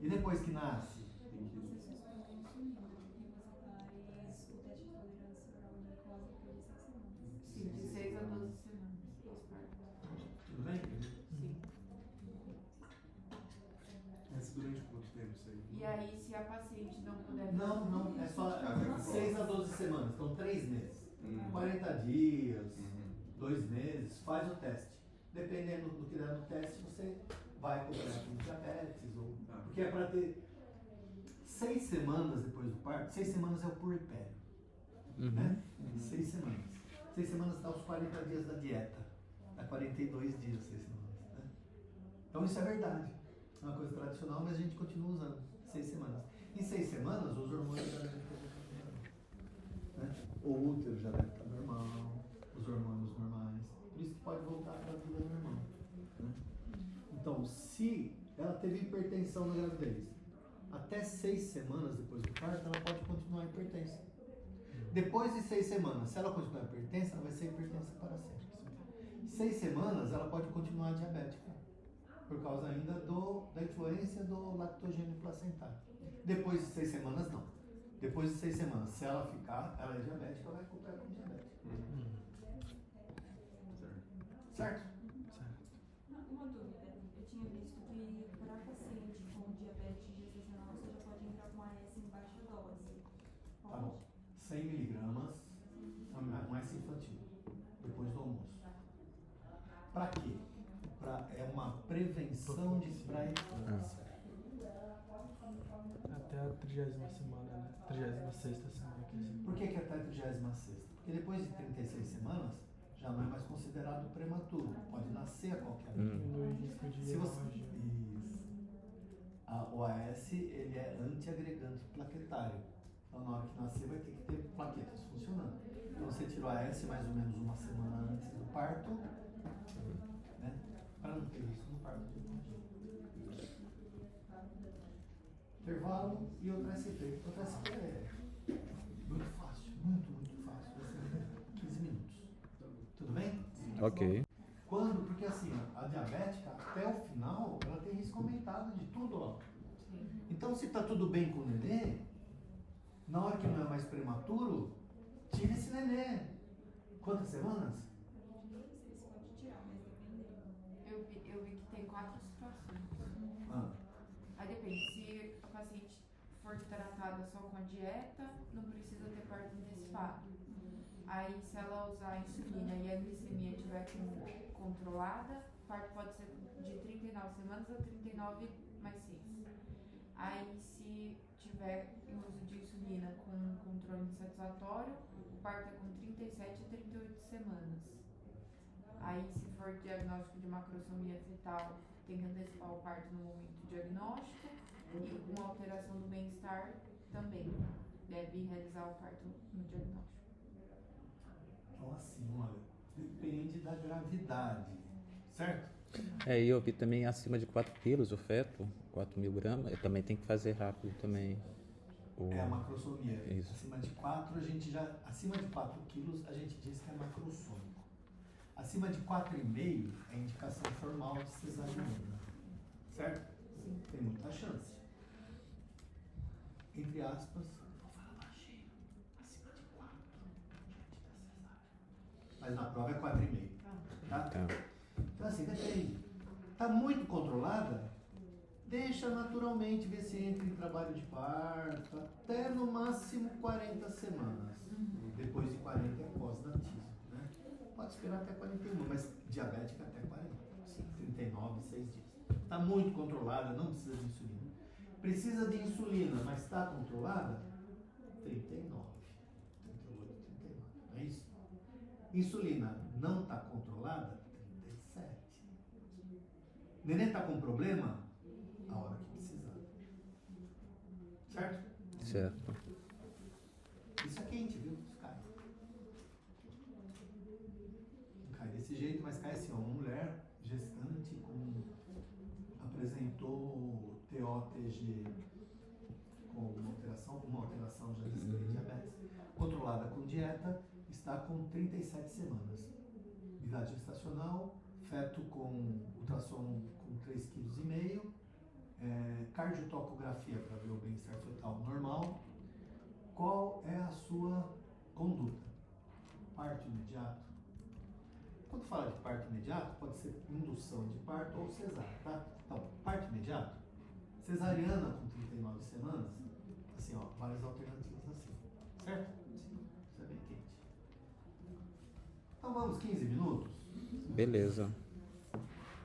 E depois que nasce? Você suspende a insulina e você faz o teste de tolerância oral à glicose por 16 semanas. Sim, de 6 a 12 semanas. Pós-parto. Tudo bem? Sim. Mas durante quanto tempo isso aí? E aí, se a paciente não puder Não, é só 6 a 12 semanas, então 3 meses. 40 dias, 2 meses, faz o teste. Dependendo do que der no teste, você vai cobrar com diabetes, ou... porque é para ter 6 semanas depois do parto. 6 semanas é o puerpério, né? 6 semanas. 6 semanas dá os 40 dias da dieta, dá 42 dias, 6 semanas, né? Então isso é verdade, é uma coisa tradicional, mas a gente continua usando 6 semanas. Em 6 semanas, os hormônios já devem estar normal, né? O útero já deve estar normal, os hormônios normais, por isso que pode voltar para a vida normal, né? Então, se ela teve hipertensão na gravidez, até 6 semanas depois do parto, ela pode continuar hipertensa. Depois de 6 semanas, se ela continuar hipertensa, ela vai ser hipertensa para sempre. 6 semanas, ela pode continuar diabética, por causa ainda da influência do lactogênio placentário. Depois de 6 semanas, não. Depois de 6 semanas, se ela ficar, ela é diabética, ela vai recuperar como diabética. Certo? Uma dúvida, eu tinha visto que para paciente com diabetes gestacional você já pode entrar com AS em baixa dose. Tá bom. 100 miligramas, mais infantil, depois do almoço. Para quê? É uma prevenção de pré-eclâmpsia. Até a 30ª semana, né? 36ª semana que assim. Por que até a 36ª? Porque depois de 36 semanas, já não é mais considerado prematuro. Pode nascer a qualquer momento. Diminui o risco de Se você... hemorragia. Isso. O AS, ele é antiagregante plaquetário. Então, na hora que nascer, vai ter que ter plaquetas funcionando. Então, você tira o AS mais ou menos uma semana antes do parto, né? Para não ter risco no parto de hemorragia. Intervalo e outra SP. Outra SP é muito fácil, muito fácil. Vai ser 15 minutos. Tudo bem? Ok. Quando? Porque assim, a diabética, até o final, ela tem risco aumentado de tudo, ó. Então, se tá tudo bem com o nenê, na hora que não é mais prematuro, tira esse nenê. Quantas semanas? Você pode tirar, mas dependendo. Eu vi que tem 4 situações. Ah, Aí depende, se a paciente for tratada só com a dieta, não precisa ter parto antecipado. Aí se ela usar a insulina e a glicemia estiver controlada, o parto pode ser de 39 semanas a 39 mais 6. Aí se tiver em uso de insulina com controle insatisfatório, o parto é com 37 a 38 semanas. Aí se for diagnóstico de macrosomia fetal, tem que antecipar o parto no momento do diagnóstico, e com alteração do bem-estar também deve realizar o parto no diagnóstico. então assim, olha, depende da gravidade, certo? E eu vi também acima de 4 quilos o feto, 4.000 gramas, também tem que fazer rápido também. É a macrosomia. Isso. Acima de 4, acima de 4 quilos, a gente diz que é macrossômico. Acima de 4,5 é indicação formal de cesariana, certo? Sim. Tem muita chance. Entre aspas, vou falar baixinho, acima de 4, gente da cesárea. Mas na prova é 4,5, tá? Tá. Então assim, depende. Tá muito controlada, deixa naturalmente ver se entra em trabalho de parto, até no máximo 40 semanas. Depois de 40 é pós-natismo, né? Pode esperar até 41, mas diabética até 40. 39, 6 dias. Está muito controlada, não precisa de insulina. Precisa de insulina, mas está controlada? 39, 38, 39. Não é isso? Insulina não está controlada? 37. Neném está com problema? A hora que precisar. Certo? Certo. Isso é quente, viu? Os caras. POTG com uma alteração já de diabetes, controlada com dieta, está com 37 semanas. Idade gestacional, feto com ultrassom com 3,5 kg, cardiotocografia para ver o bem-estar fetal normal. Qual é a sua conduta? Parto imediato? Quando fala de parto imediato, pode ser indução de parto ou cesárea, tá? Então, parto imediato, cesariana com 39 semanas, assim, ó, várias alternativas assim, certo? Isso é bem quente. Então vamos, 15 minutos? Beleza.